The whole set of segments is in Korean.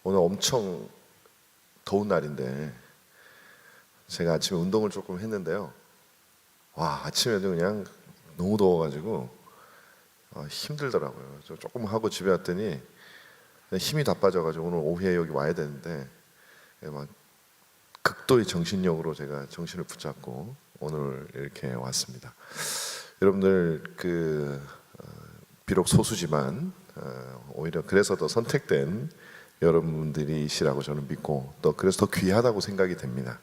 오늘 엄청 더운 날인데 제가 아침에 운동을 조금 했는데요. 와, 아침에도 그냥 너무 더워가지고 힘들더라고요. 저 조금 하고 집에 왔더니 힘이 다 빠져가지고 오늘 오후에 여기 와야 되는데 막 극도의 정신력으로 제가 정신을 붙잡고 오늘 이렇게 왔습니다. 여러분들 비록 소수지만 오히려 그래서 더 선택된 여러분들이시라고 저는 믿고 또 그래서 더 귀하다고 생각이 됩니다.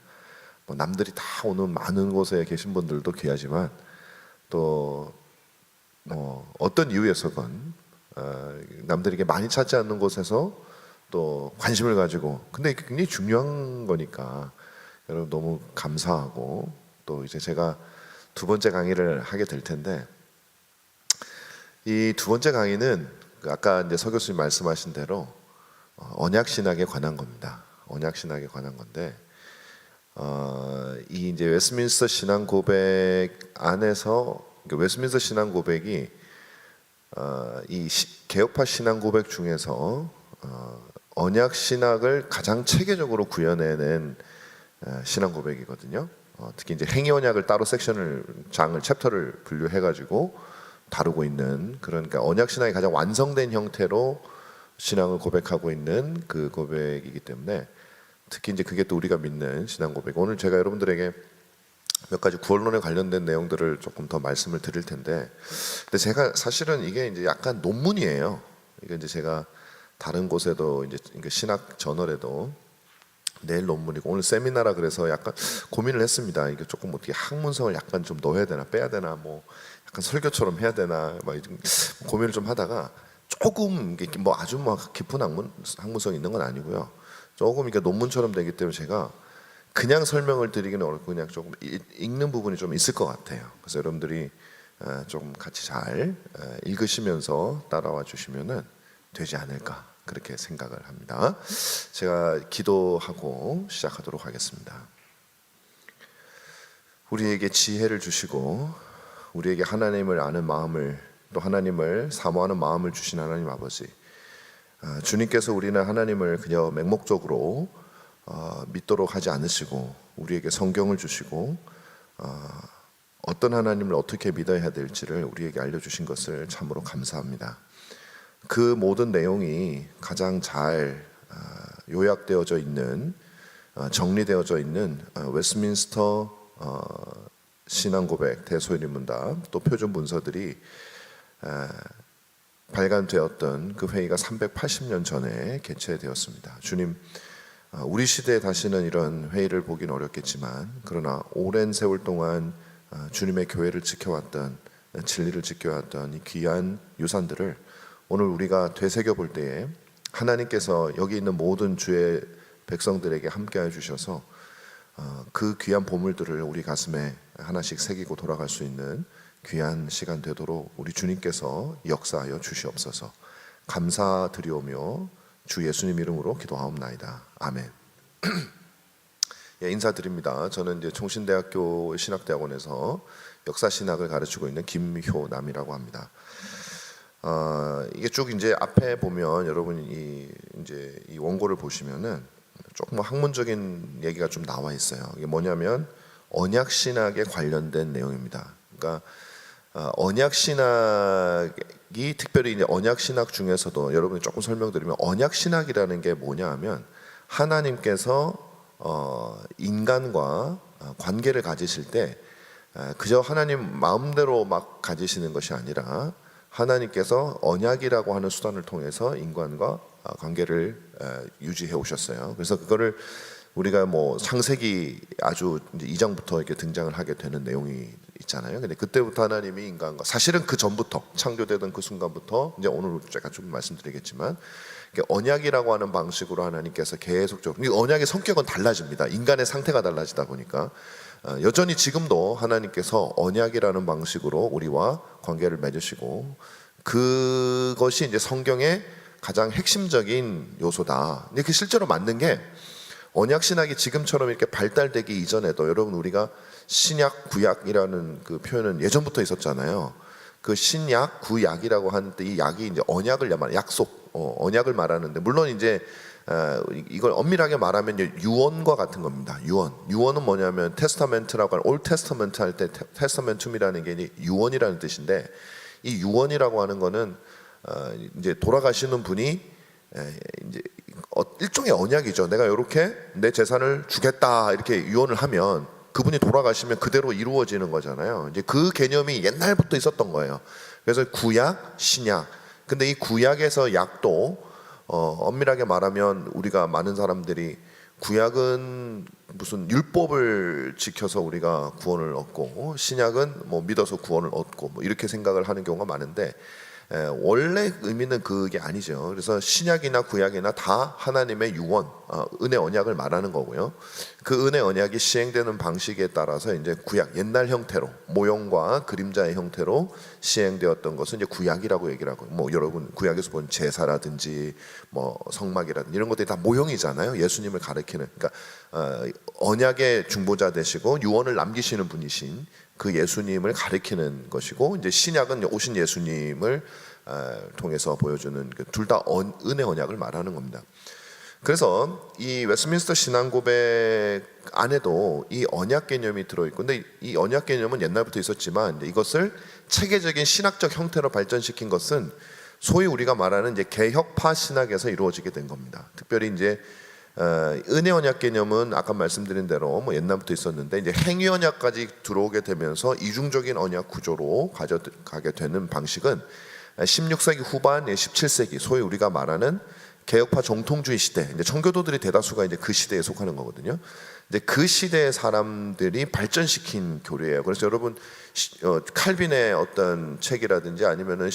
뭐 남들이 다 오는 많은 곳에 계신 분들도 귀하지만 또 뭐 어떤 이유에서건 남들에게 많이 찾지 않는 곳에서 또 관심을 가지고 근데 이게 굉장히 중요한 거니까 여러분 너무 감사하고 또 이제 제가 두 번째 강의를 하게 될 텐데 이 두 번째 강의는 아까 이제 서 교수님 말씀하신 대로 언약 신학에 관한 겁니다. 언약 신학에 관한 건데 이 이제 웨스민스터 신앙 고백 안에서 웨스민스터 신앙 고백이 이 개혁파 신앙 고백 중에서 언약 신학을 가장 체계적으로 구현해낸 신앙 고백이거든요. 특히 이제 행위 언약을 따로 장을 챕터를 분류해가지고 다루고 있는 그러니까 언약 신학이 가장 완성된 형태로 신앙을 고백하고 있는 그 고백이기 때문에 특히 이제 그게 또 우리가 믿는 신앙 고백. 오늘 제가 여러분들에게 몇 가지 구원론에 관련된 내용들을 조금 더 말씀을 드릴 텐데, 근데 제가 사실은 이게 이제 약간 논문이에요. 이게 이제 제가 다른 곳에도 이제 신학 저널에도 내일 논문이고 오늘 세미나라 그래서 약간 고민을 했습니다. 이게 조금 어떻게 학문성을 약간 좀 넣어야 되나 빼야 되나 뭐 약간 설교처럼 해야 되나 막 고민을 좀 하다가 조금 뭐 아주 뭐 깊은 학문성이 있는 건 아니고요. 조금 이게 논문처럼 되기 때문에 제가 그냥 설명을 드리기는 어렵고 그냥 조금 읽는 부분이 좀 있을 것 같아요. 그래서 여러분들이 조금 같이 잘 읽으시면서 따라와 주시면은 되지 않을까 그렇게 생각을 합니다. 제가 기도하고 시작하도록 하겠습니다. 우리에게 지혜를 주시고 우리에게 하나님을 아는 마음을 또 하나님을 사모하는 마음을 주신 하나님 아버지, 주님께서 우리는 하나님을 그냥 맹목적으로 믿도록 하지 않으시고 우리에게 성경을 주시고 어떤 하나님을 어떻게 믿어야 될지를 우리에게 알려주신 것을 참으로 감사합니다. 그 모든 내용이 가장 잘 요약되어져 있는 정리되어져 있는 웨스민스터 신앙고백, 대소인문답 또 표준 문서들이 발간되었던 그 회의가 380년 전에 개최되었습니다. 주님, 우리 시대에 다시는 이런 회의를 보긴 어렵겠지만 그러나 오랜 세월 동안 주님의 교회를 지켜왔던 진리를 지켜왔던 이 귀한 유산들을 오늘 우리가 되새겨 볼 때에 하나님께서 여기 있는 모든 주의 백성들에게 함께해 주셔서 그 귀한 보물들을 우리 가슴에 하나씩 새기고 돌아갈 수 있는 귀한 시간 되도록 우리 주님께서 역사하여 주시옵소서. 감사드리오며 주 예수님 이름으로 기도하옵나이다. 아멘. 예, 인사드립니다. 저는 이제 총신대학교 신학대학원에서 역사신학을 가르치고 있는 김효남이라고 합니다. 이게 쭉 이제 앞에 보면 여러분이 이제 이 원고를 보시면은 조금 학문적인 얘기가 좀 나와 있어요. 이게 뭐냐면 언약 신학에 관련된 내용입니다. 그러니까 언약 신학이 특별히 이제 언약 신학 중에서도 여러분이 조금 설명드리면 언약 신학이라는 게 뭐냐 하면 하나님께서 인간과 관계를 가지실 때 그저 하나님 마음대로 막 가지시는 것이 아니라 하나님께서 언약이라고 하는 수단을 통해서 인간과 관계를 유지해 오셨어요. 그래서 그거를 우리가 뭐 창세기 아주 이제 2장부터 이렇게 등장을 하게 되는 내용이 있잖아요. 근데 그때부터 하나님이 인간과 사실은 그 전부터 창조되던 그 순간부터 이제 오늘 제가 좀 말씀드리겠지만 언약이라고 하는 방식으로 하나님께서 계속적으로 언약의 성격은 달라집니다. 인간의 상태가 달라지다 보니까 여전히 지금도 하나님께서 언약이라는 방식으로 우리와 관계를 맺으시고 그것이 이제 성경의 가장 핵심적인 요소다. 이렇게 실제로 맞는 게 언약 신학이 지금처럼 이렇게 발달되기 이전에도 여러분 우리가 신약 구약이라는 그 표현은 예전부터 있었잖아요. 그 신약 구약이라고 하는데 이 약이 이제 언약을 말하는 약속, 언약을 말하는데 물론 이제 이걸 엄밀하게 말하면 유언과 같은 겁니다. 유언은 뭐냐면 테스타멘트라고 하는 올 테스타멘트 할 때 테스타멘툼이라는 게 이제 유언이라는 뜻인데, 이 유언이라고 하는 거는 이제 돌아가시는 분이 이제 일종의 언약이죠. 내가 이렇게 내 재산을 주겠다 이렇게 유언을 하면 그분이 돌아가시면 그대로 이루어지는 거잖아요. 이제 그 개념이 옛날부터 있었던 거예요. 그래서 구약, 신약. 근데 이 구약에서 약도 엄밀하게 말하면 우리가 많은 사람들이 구약은 무슨 율법을 지켜서 우리가 구원을 얻고 신약은 뭐 믿어서 구원을 얻고 뭐 이렇게 생각을 하는 경우가 많은데, 원래 의미는 그게 아니죠. 그래서 신약이나 구약이나 다 하나님의 유언, 은혜 언약을 말하는 거고요. 그 은혜 언약이 시행되는 방식에 따라서 이제 구약, 옛날 형태로 모형과 그림자의 형태로 시행되었던 것은 이제 구약이라고 얘기를 하고, 뭐 여러분 구약에서 본 제사라든지 뭐 성막이라든지 이런 것들이 다 모형이잖아요. 예수님을 가리키는. 그러니까 언약의 중보자 되시고 유언을 남기시는 분이신 그 예수님을 가리키는 것이고, 이제 신약은 오신 예수님을 통해서 보여주는 둘 다 은혜 언약을 말하는 겁니다. 그래서 이 웨스트민스터 신앙 고백 안에도 이 언약 개념이 들어있고, 근데 이 언약 개념은 옛날부터 있었지만 이것을 체계적인 신학적 형태로 발전시킨 것은 소위 우리가 말하는 이제 개혁파 신학에서 이루어지게 된 겁니다. 특별히 이제 은혜 언약 개념은 아까 말씀드린 대로 뭐 옛날부터 있었는데, 이제 행위 언약까지 들어오게 되면서 이중적인 언약 구조로 가져가게 되는 방식은 16세기 후반, 17세기 소위 우리가 말하는 개혁파 정통주의 시대, 이제 청교도들이 대다수가 이제 그 시대에 속하는 거거든요. 이제 그 시대의 사람들이 발전시킨 교리예요. 그래서 여러분 칼빈의 어떤 책이라든지 아니면은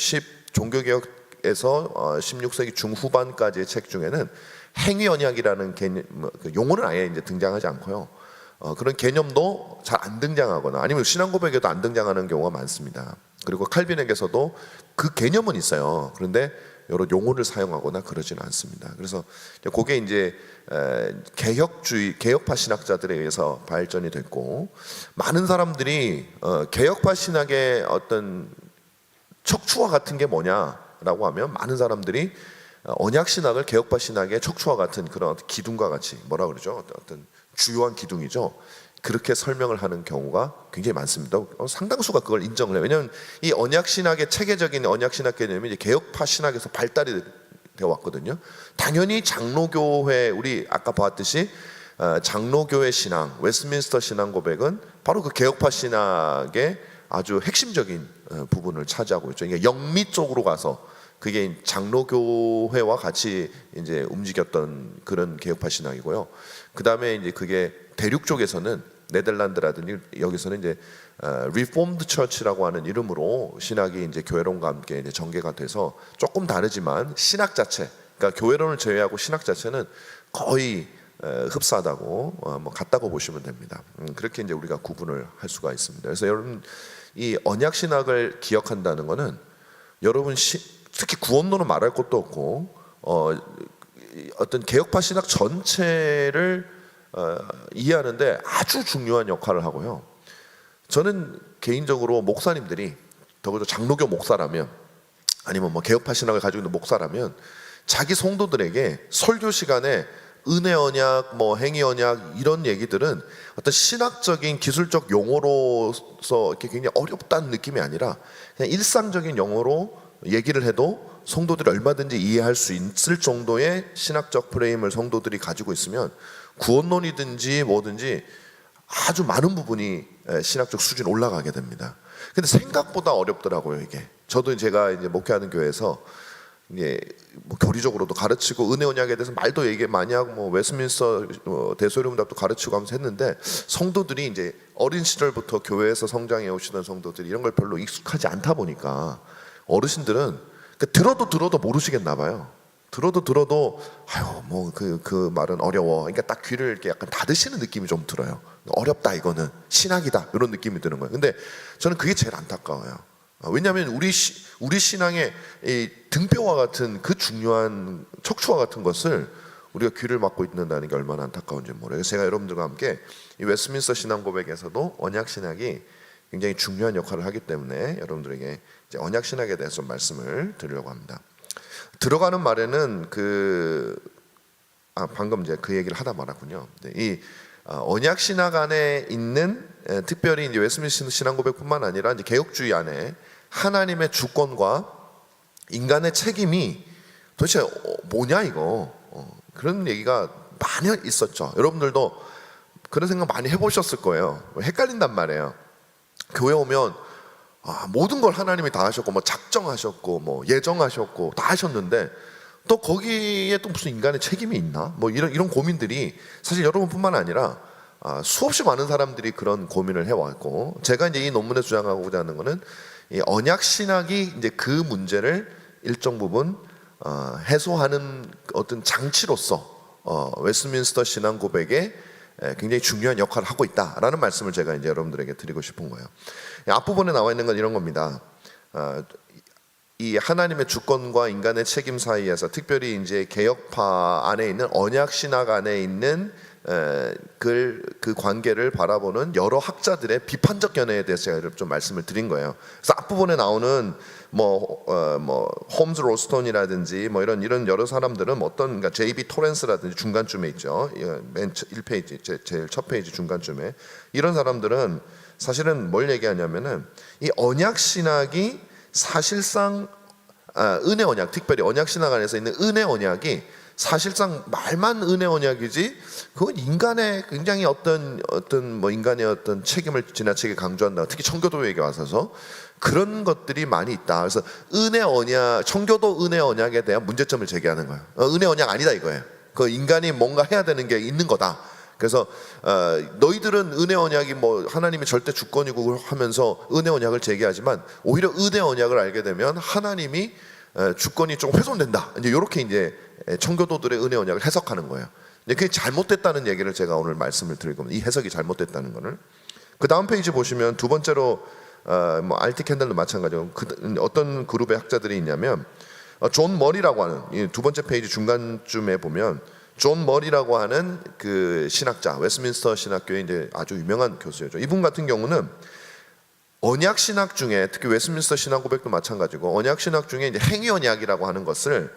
종교개혁에서 16세기 중후반까지의 책 중에는 행위 언약이라는 개념, 그 용어는 아예 이제 등장하지 않고요. 그런 개념도 잘 안 등장하거나 아니면 신앙 고백에도 안 등장하는 경우가 많습니다. 그리고 칼빈에게서도 그 개념은 있어요. 그런데 여러 용어를 사용하거나 그러지는 않습니다. 그래서 그게 이제 개혁파 신학자들에 의해서 발전이 됐고, 많은 사람들이 개혁파 신학의 어떤 척추와 같은 게 뭐냐라고 하면, 많은 사람들이 언약 신학을 개혁파 신학의 척추와 같은 그런 기둥과 같이, 뭐라 그러죠? 어떤 주요한 기둥이죠. 그렇게 설명을 하는 경우가 굉장히 많습니다. 상당수가 그걸 인정을 해요. 왜냐하면 이 언약 신학의 체계적인 언약 신학 개념이 이제 개혁파 신학에서 발달이 되어 왔거든요. 당연히 장로교회, 우리 아까 봤듯이 장로교회 신앙, 웨스트민스터 신앙 고백은 바로 그 개혁파 신학의 아주 핵심적인 부분을 차지하고 있죠. 이게 영미 쪽으로 가서 그게 장로교회와 같이 이제 움직였던 그런 개혁파 신앙이고요. 그 다음에 이제 그게 대륙 쪽에서는 네덜란드라든지 여기서는 이제 리폼드 처치라고 하는 이름으로 신학이 이제 교회론과 함께 이제 전개가 돼서 조금 다르지만 신학 자체, 그러니까 교회론을 제외하고 신학 자체는 거의 흡사하다고 뭐 같다고 보시면 됩니다. 그렇게 이제 우리가 구분을 할 수가 있습니다. 그래서 여러분 이 언약 신학을 기억한다는 것은 여러분 특히 구원론은 말할 것도 없고 어떤 개혁파 신학 전체를 이해하는데 아주 중요한 역할을 하고요. 저는 개인적으로 목사님들이 적어도 장로교 목사라면 아니면 뭐 개혁파 신학을 가지고 있는 목사라면 자기 성도들에게 설교 시간에 은혜 언약, 뭐 행위 언약 이런 얘기들은 어떤 신학적인 기술적 용어로서 이렇게 굉장히 어렵다는 느낌이 아니라 그냥 일상적인 용어로 얘기를 해도 성도들이 얼마든지 이해할 수 있을 정도의 신학적 프레임을 성도들이 가지고 있으면 구원론이든지 뭐든지 아주 많은 부분이 신학적 수준이 올라가게 됩니다. 근데 생각보다 어렵더라고요, 이게. 저도 제가 이제 목회하는 교회에서 이제 뭐 교리적으로도 가르치고 은혜 언약에 대해서 말도 얘기 많이 하고 뭐 웨스트민스터 대소리문답도 가르치고 하면서 했는데, 성도들이 이제 어린 시절부터 교회에서 성장해 오시던 성도들이 이런 걸 별로 익숙하지 않다 보니까 어르신들은 들어도 모르시겠나 봐요. 들어도 아유 뭐 그 말은 어려워. 그러니까 딱 귀를 이렇게 약간 닫으시는 느낌이 좀 들어요. 어렵다, 이거는 신학이다, 이런 느낌이 드는 거예요. 근데 저는 그게 제일 안타까워요. 왜냐하면 우리 신앙의 이 등뼈와 같은 그 중요한 척추와 같은 것을 우리가 귀를 막고 있는다는 게 얼마나 안타까운지 모르겠어요. 그래서 제가 여러분들과 함께 이 웨스트민스터 신앙 고백에서도 언약 신학이 굉장히 중요한 역할을 하기 때문에 여러분들에게 이제 언약 신학에 대해서 말씀을 드리려고 합니다. 들어가는 말에는 그 방금 이제 그 얘기를 하다 말았군요. 이 언약 신학 안에 있는 특별히 이제 웨스민스터 신앙 고백뿐만 아니라 이제 개혁주의 안에 하나님의 주권과 인간의 책임이 도대체 뭐냐 이거 그런 얘기가 많이 있었죠. 여러분들도 그런 생각 많이 해보셨을 거예요. 헷갈린단 말이에요. 교회 오면 모든 걸 하나님이 다 하셨고 뭐 작정하셨고 뭐 예정하셨고 다 하셨는데 또 거기에 또 무슨 인간의 책임이 있나? 뭐 이런 고민들이 사실 여러분뿐만 아니라 수없이 많은 사람들이 그런 고민을 해왔고, 제가 이제 이 논문에 주장하고자 하는 것은 이 언약 신학이 이제 그 문제를 일정 부분 해소하는 어떤 장치로서 웨스민스터 신앙 고백에 굉장히 중요한 역할을 하고 있다라는 말씀을 제가 이제 여러분들에게 드리고 싶은 거예요. 앞부분에 나와 있는 건 이런 겁니다. 이 하나님의 주권과 인간의 책임 사이에서 특별히 이제 개혁파 안에 있는 언약 신학 안에 있는 그 관계를 바라보는 여러 학자들의 비판적 견해에 대해서 제가 좀 말씀을 드린 거예요. 그래서 앞부분에 나오는 뭐 홈즈 로스톤이라든지 뭐 이런 여러 사람들은 어떤 그러니까 J.B. 토렌스라든지 중간쯤에 있죠. 맨 1페이지 제일 첫 페이지 중간쯤에 이런 사람들은 사실은 뭘 얘기하냐면은 이 언약 신학이 사실상 은혜 언약, 특별히 언약 신학 안에서 있는 은혜 언약이 사실상 말만 은혜 언약이지 그건 인간의 굉장히 어떤 뭐 인간의 어떤 책임을 지나치게 강조한다. 특히 청교도에게 와서서 그런 것들이 많이 있다. 그래서 은혜 언약, 청교도 은혜 언약에 대한 문제점을 제기하는 거예요. 은혜 언약 아니다 이거예요. 그 인간이 뭔가 해야 되는 게 있는 거다. 그래서 너희들은 은혜 언약이 뭐 하나님의 절대 주권이고 하면서 은혜 언약을 제기하지만 오히려 은혜 언약을 알게 되면 하나님이 주권이 좀 훼손된다. 이제 이렇게 이제 청교도들의 은혜 언약을 해석하는 거예요. 근데 그게 잘못됐다는 얘기를 제가 오늘 말씀을 드릴 겁니다. 이 해석이 잘못됐다는 거는. 그 다음 페이지 보시면 두 번째로 뭐 알티 캔들도 마찬가지고 어떤 그룹의 학자들이 있냐면 존 머리라고 하는 이 두 번째 페이지 중간쯤에 보면 존 머리라고 하는 그 신학자, 웨스민스터 신학교의 이제 아주 유명한 교수죠. 이분 같은 경우는 언약 신학 중에 특히 웨스민스터 신학 고백도 마찬가지고 언약 신학 중에 이제 행위 언약이라고 하는 것을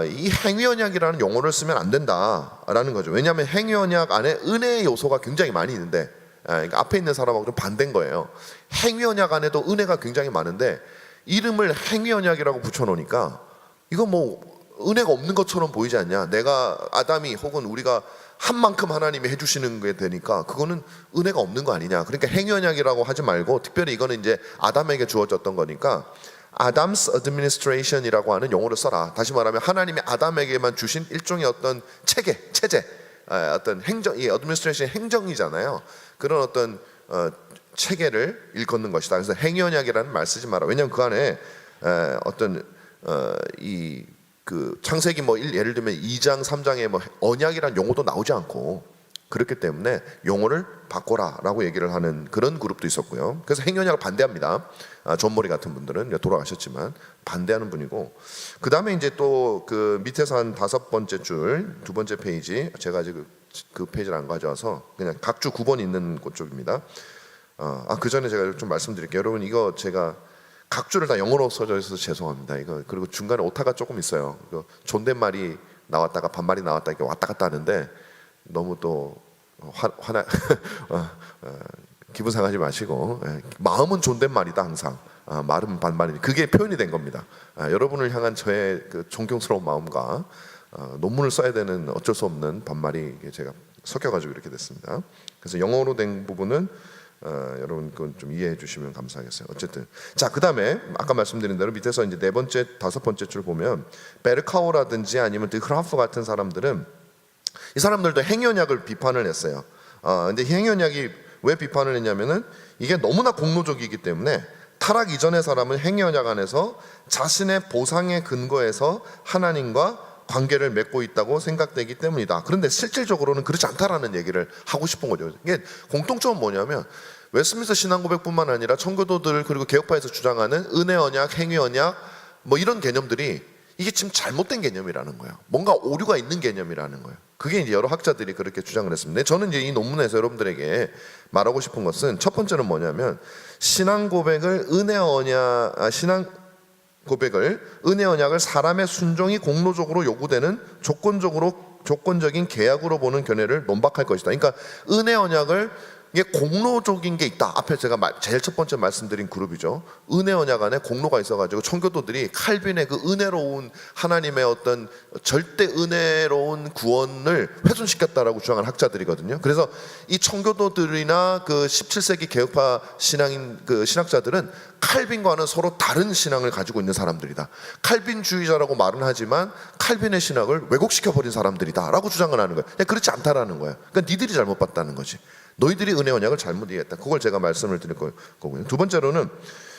이 행위 언약이라는 용어를 쓰면 안 된다라는 거죠. 왜냐하면 행위 언약 안에 은혜의 요소가 굉장히 많이 있는데 그러니까 앞에 있는 사람하고 좀 반대인 거예요. 행위 언약 안에도 은혜가 굉장히 많은데 이름을 행위 언약이라고 붙여놓으니까 이거 뭐 은혜가 없는 것처럼 보이지 않냐? 내가 아담이 혹은 우리가 한 만큼 하나님이 해주시는 게 되니까 그거는 은혜가 없는 거 아니냐? 그러니까 행위 언약이라고 하지 말고 특별히 이거는 이제 아담에게 주어졌던 거니까 Adam's administration이라고 하는 용어를 써라. 다시 말하면 하나님이 아담에게만 주신 일종의 어떤 체제, 어떤 행정, 이 administration 행정이잖아요. 그런 어떤 체계를 일컫는 것이다. 그래서 행위 언약이라는 말 쓰지 마라. 왜냐하면 그 안에 어떤 그 창세기 뭐 예를 들면 2장 3장에 뭐 언약이란 용어도 나오지 않고 그렇기 때문에 용어를 바꿔라라고 얘기를 하는 그런 그룹도 있었고요. 그래서 행위 언약을 반대합니다. 존 머리 같은 분들은 돌아가셨지만 반대하는 분이고, 그 다음에 이제 또 그 밑에서 한 5번째 줄 두 번째 페이지, 제가 아직 그 페이지를 안 가져와서 그냥 각주 9번 있는 그쪽입니다. 그 전에 제가 좀 말씀드릴게요. 여러분 이거 제가 각주를 다 영어로 써져 있어서 죄송합니다. 이거 그리고 중간에 오타가 조금 있어요. 존댓말이 나왔다가 반말이 나왔다 이렇게 왔다 갔다 하는데 너무 또 화나 기분 상하지 마시고 마음은 존댓말이다 항상. 말은 반말이 그게 표현이 된 겁니다. 여러분을 향한 저의 그 존경스러운 마음과 논문을 써야 되는 어쩔 수 없는 반말이 제가 섞여가지고 이렇게 됐습니다. 그래서 영어로 된 부분은 여러분 그건 좀 이해해 주시면 감사하겠어요. 어쨌든 자, 그다음에 아까 말씀드린 대로 밑에서 이제 네 번째, 다섯 번째 줄 보면 베르카오라든지 아니면 드크라프 같은 사람들은 이 사람들도 행위 언약을 비판을 했어요. 근데 행위 언약이 왜 비판을 했냐면은 이게 너무나 공로적이기 때문에 타락 이전의 사람은 행위 언약 안에서 자신의 보상에 근거해서 하나님과 관계를 맺고 있다고 생각되기 때문이다. 그런데 실질적으로는 그렇지 않다라는 얘기를 하고 싶은 거죠. 이게 공통점은 뭐냐면 웨스민스터 신앙 고백뿐만 아니라 청교도들 그리고 개혁파에서 주장하는 은혜 언약, 행위 언약 뭐 이런 개념들이 이게 지금 잘못된 개념이라는 거예요. 뭔가 오류가 있는 개념이라는 거예요. 그게 이제 여러 학자들이 그렇게 주장을 했습니다. 저는 이제 이 논문에서 여러분들에게 말하고 싶은 것은 첫 번째는 뭐냐면 신앙 고백을 은혜 언약을 사람의 순종이 공로적으로 요구되는 조건적으로 조건적인 계약으로 보는 견해를 논박할 것이다. 그러니까 은혜 언약을 이게 공로적인 게 있다. 앞에 제가 제일 첫 번째 말씀드린 그룹이죠. 은혜 언약 안에 공로가 있어가지고 청교도들이 칼빈의 그 은혜로운 하나님의 어떤 절대 은혜로운 구원을 훼손시켰다라고 주장하는 학자들이거든요. 그래서 이 청교도들이나 그 17세기 개혁파 신앙인 그 신학자들은 칼빈과는 서로 다른 신앙을 가지고 있는 사람들이다. 칼빈주의자라고 말은 하지만 칼빈의 신학을 왜곡시켜버린 사람들이다라고 주장을 하는 거예요. 그렇지 않다라는 거예요. 그러니까 니들이 잘못 봤다는 거지. 너희들이 은혜 언약을 잘못 이해했다. 그걸 제가 말씀을 드릴 거고요. 두 번째로는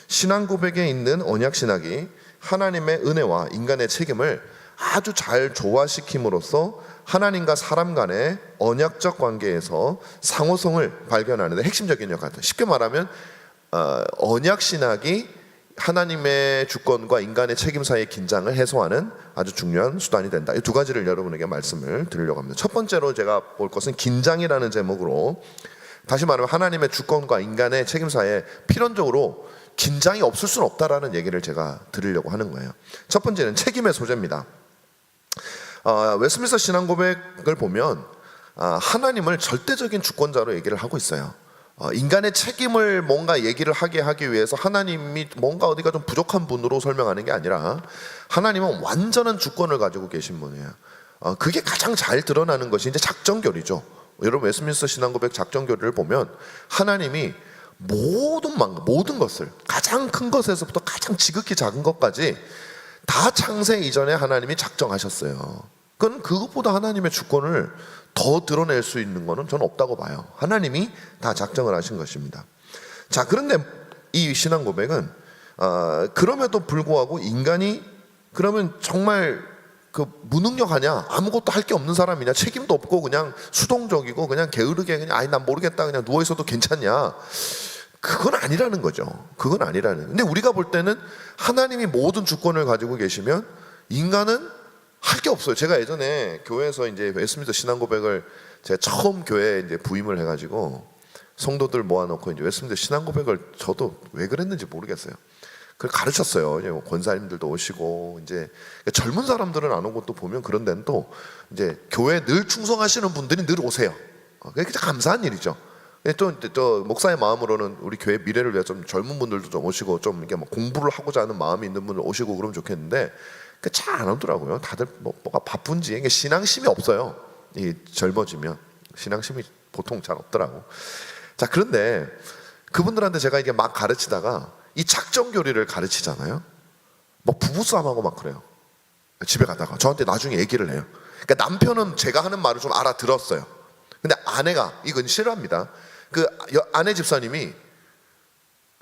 신앙 고백에 있는 언약 신학이 하나님의 은혜와 인간의 책임을 아주 잘 조화시킴으로써 하나님과 사람 간의 언약적 관계에서 상호성을 발견하는 데 핵심적인 역할을 합니다. 쉽게 말하면 언약 신학이 하나님의 주권과 인간의 책임 사이의 긴장을 해소하는 아주 중요한 수단이 된다. 이 두 가지를 여러분에게 말씀을 드리려고 합니다. 첫 번째로 제가 볼 것은 긴장이라는 제목으로, 다시 말하면 하나님의 주권과 인간의 책임 사이에 필연적으로 긴장이 없을 수는 없다라는 얘기를 제가 드리려고 하는 거예요. 첫 번째는 책임의 소재입니다. 웨스민스터 신앙 고백을 보면 하나님을 절대적인 주권자로 얘기를 하고 있어요. 인간의 책임을 뭔가 얘기를 하기 위해서 하나님이 뭔가 어디가 좀 부족한 분으로 설명하는 게 아니라 하나님은 완전한 주권을 가지고 계신 분이에요. 그게 가장 잘 드러나는 것이 이제 작정결의죠. 여러분 웨스민스터 신앙고백 작정결의를 보면 하나님이 모든 것을, 가장 큰 것에서부터 가장 지극히 작은 것까지 다 창세 이전에 하나님이 작정하셨어요. 그건 그것보다 하나님의 주권을 더 드러낼 수 있는 것은 저는 없다고 봐요. 하나님이 다 작정을 하신 것입니다. 자, 그런데 이 신앙 고백은 그럼에도 불구하고 인간이 그러면 정말 그 무능력하냐, 아무것도 할 게 없는 사람이냐, 책임도 없고 그냥 수동적이고 그냥 게으르게 그냥 아니 난 모르겠다 그냥 누워 있어도 괜찮냐? 그건 아니라는 거죠. 그건 아니라는. 근데 우리가 볼 때는 하나님이 모든 주권을 가지고 계시면 인간은 할 게 없어요. 제가 예전에 교회에서 이제 웨스민스터 신앙 고백을 제가 처음 교회에 이제 부임을 해가지고 성도들 모아놓고 이제 웨스민스터 신앙 고백을 저도 왜 그랬는지 모르겠어요. 그걸 가르쳤어요. 이제 권사님들도 오시고 이제 젊은 사람들은 안 오고 또 보면 그런 데는 또 이제 교회 늘 충성하시는 분들이 늘 오세요. 그게 감사한 일이죠. 또 목사의 마음으로는 우리 교회 미래를 위해 좀 젊은 분들도 좀 오시고 좀 이렇게 뭐 공부를 하고자 하는 마음이 있는 분들 오시고 그러면 좋겠는데 잘 안 오더라고요. 다들 뭐가 바쁜지 이게 신앙심이 없어요. 이 젊어지면 신앙심이 보통 잘 없더라고. 자, 그런데 그분들한테 제가 이게 막 가르치다가 이 작정교리를 가르치잖아요. 뭐 부부싸움하고 막 그래요. 집에 가다가 저한테 나중에 얘기를 해요. 그러니까 남편은 제가 하는 말을 좀 알아들었어요. 근데 아내가 이건 싫어합니다. 그 아내 집사님이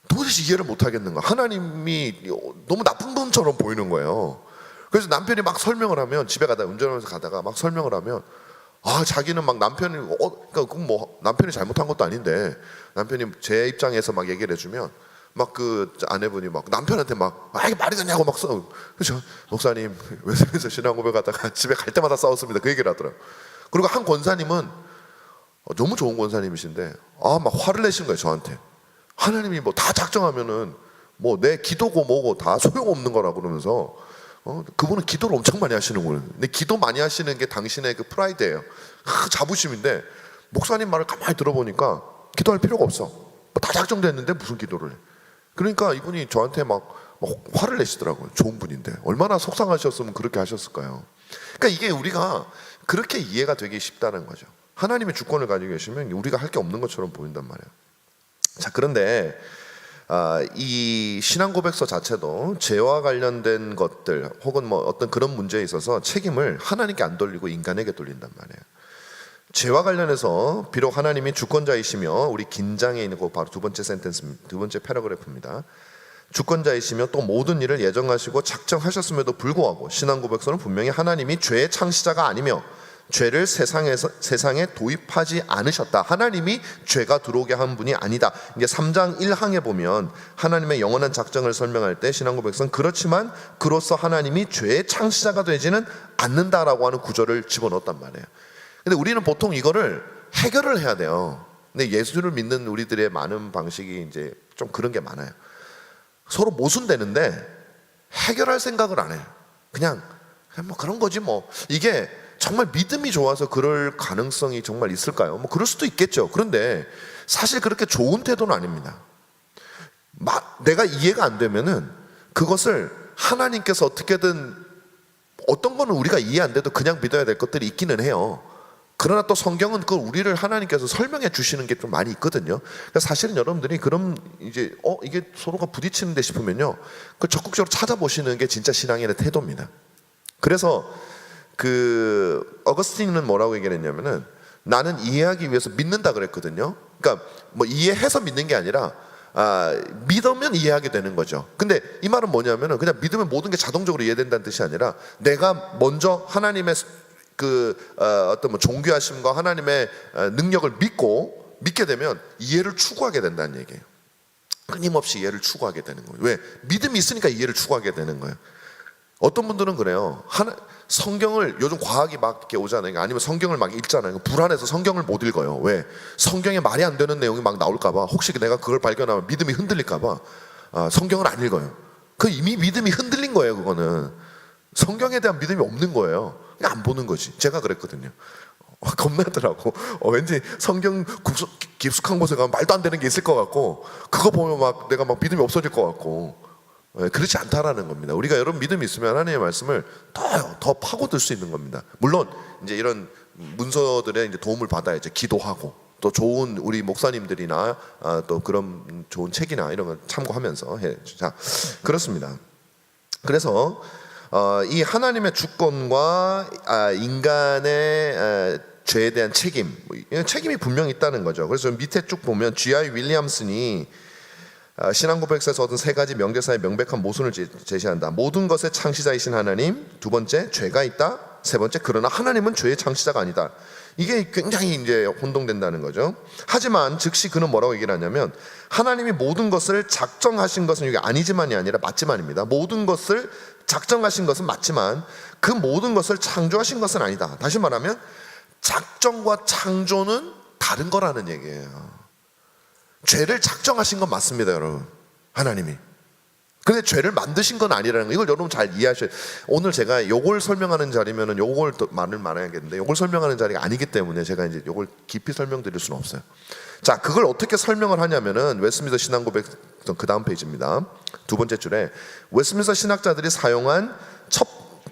도대체 이해를 못 하겠는 거야. 하나님이 너무 나쁜 분처럼 보이는 거예요. 그래서 남편이 막 설명을 하면 집에 가다가 운전하면서 가다가 막 설명을 하면 자기는 막 남편이 그러니까 뭐 남편이 잘못한 것도 아닌데 남편이 제 입장에서 막 얘기를 해주면 막 그 아내분이 막 남편한테 막 이게 말이 되냐고 막 싸우. 그렇죠. 목사님 웨스민스터 신앙 고백 하다가 집에 갈 때마다 싸웠습니다. 그 얘기를 하더라고요. 그리고 한 권사님은 너무 좋은 권사님이신데 막 화를 내신 거예요 저한테. 하나님이 뭐 다 작정하면은 뭐 내 기도고 뭐고 다 소용없는 거라 그러면서 그분은 기도를 엄청 많이 하시는 거예요. 근데 기도 많이 하시는 게 당신의 그 프라이드예요. 자부심인데 목사님 말을 가만히 들어보니까 기도할 필요가 없어. 다 작정됐는데 무슨 기도를 해. 그러니까 이분이 저한테 막 화를 내시더라고요. 좋은 분인데 얼마나 속상하셨으면 그렇게 하셨을까요? 그러니까 이게 우리가 그렇게 이해가 되기 쉽다는 거죠. 하나님의 주권을 가지고 계시면 우리가 할 게 없는 것처럼 보인단 말이에요. 자, 그런데 이 신앙 고백서 자체도 죄와 관련된 것들 혹은 뭐 어떤 그런 문제에 있어서 책임을 하나님께 안 돌리고 인간에게 돌린단 말이에요. 죄와 관련해서 비록 하나님이 주권자이시며 우리 긴장에 있는 거 바로 두 번째 센텐스, 두 번째 패러그래프입니다. 주권자이시며 또 모든 일을 예정하시고 작정하셨음에도 불구하고 신앙 고백서는 분명히 하나님이 죄의 창시자가 아니며 죄를 세상에 도입하지 않으셨다. 하나님이 죄가 들어오게 한 분이 아니다. 이게 3장 1항에 보면 하나님의 영원한 작정을 설명할 때 신앙 고백서는 그렇지만 그로써 하나님이 죄의 창시자가 되지는 않는다라고 하는 구절을 집어넣었단 말이에요. 근데 우리는 보통 이거를 해결을 해야 돼요. 근데 예수를 믿는 우리들의 많은 방식이 이제 좀 그런 게 많아요. 서로 모순되는데 해결할 생각을 안 해요. 그냥 뭐 그런 거지 뭐. 이게 정말 믿음이 좋아서 그럴 가능성이 정말 있을까요? 뭐 그럴 수도 있겠죠. 그런데 사실 그렇게 좋은 태도는 아닙니다. 내가 이해가 안 되면은 그것을 하나님께서 어떻게든, 어떤 거는 우리가 이해 안 돼도 그냥 믿어야 될 것들이 있기는 해요. 그러나 또 성경은 그 우리를 하나님께서 설명해 주시는 게 좀 많이 있거든요. 그러니까 사실은 여러분들이 그럼 이제 이게 서로가 부딪히는데 싶으면요, 그 적극적으로 찾아보시는 게 진짜 신앙인의 태도입니다. 그래서 그 어거스틴은 뭐라고 얘기를 했냐면은, 나는 이해하기 위해서 믿는다 그랬거든요. 그러니까 뭐 이해해서 믿는 게 아니라 믿으면 이해하게 되는 거죠. 근데 이 말은 뭐냐면은, 그냥 믿으면 모든 게 자동적으로 이해된다는 뜻이 아니라, 내가 먼저 하나님의 어떤 뭐 존귀하심과 하나님의 능력을 믿게 되면 이해를 추구하게 된다는 얘기예요. 끊임없이 이해를 추구하게 되는 거예요. 왜? 믿음이 있으니까 이해를 추구하게 되는 거예요. 어떤 분들은 그래요. 성경을 요즘 과학이 막 이렇게 오잖아요. 아니면 성경을 막 읽잖아요. 불안해서 성경을 못 읽어요. 왜? 성경에 말이 안 되는 내용이 막 나올까봐, 혹시 내가 그걸 발견하면 믿음이 흔들릴까봐 성경을 안 읽어요. 그 이미 믿음이 흔들린 거예요. 그거는 성경에 대한 믿음이 없는 거예요. 안 보는 거지. 제가 그랬거든요. 겁나더라고. 왠지 성경 깊숙한 곳에 가면 말도 안 되는 게 있을 것 같고, 그거 보면 막 내가 막 믿음이 없어질 것 같고. 그렇지 않다라는 겁니다. 우리가 여러분 믿음이 있으면 하나님의 말씀을 더 파고들 수 있는 겁니다. 물론 이제 이런 문서들의 이제 도움을 받아야 이제 기도하고, 또 좋은 우리 목사님들이나 또 그런 좋은 책이나 이런 걸 참고하면서 해. 자, 그렇습니다. 그래서 이 하나님의 주권과 인간의 죄에 대한 책임이 분명히 있다는 거죠. 그래서 밑에 쭉 보면 G.I. 윌리엄슨이 신앙고백서에서 얻은 세 가지 명제사의 명백한 모순을 제시한다. 모든 것의 창시자이신 하나님, 두 번째 죄가 있다, 세 번째 그러나 하나님은 죄의 창시자가 아니다. 이게 굉장히 이제 혼동된다는 거죠. 하지만 즉시 그는 뭐라고 얘기를 하냐면, 하나님이 모든 것을 작정하신 것은 이게 아니지만이 아니라 맞지만입니다. 모든 것을 작정하신 것은 맞지만 그 모든 것을 창조하신 것은 아니다. 다시 말하면 작정과 창조는 다른 거라는 얘기예요. 죄를 작정하신 건 맞습니다, 여러분. 하나님이. 근데 죄를 만드신 건 아니라는 거, 이걸 여러분 잘 이해하셔야 돼요. 오늘 제가 요걸 설명하는 자리면은 요걸 또 말을 많아야겠는데, 요걸 설명하는 자리가 아니기 때문에 제가 이제 요걸 깊이 설명드릴 수는 없어요. 자, 그걸 어떻게 설명을 하냐면은 웨스트민스터 신앙고백 그 다음 페이지입니다. 두 번째 줄에 웨스트민스터 신학자들이 사용한 첫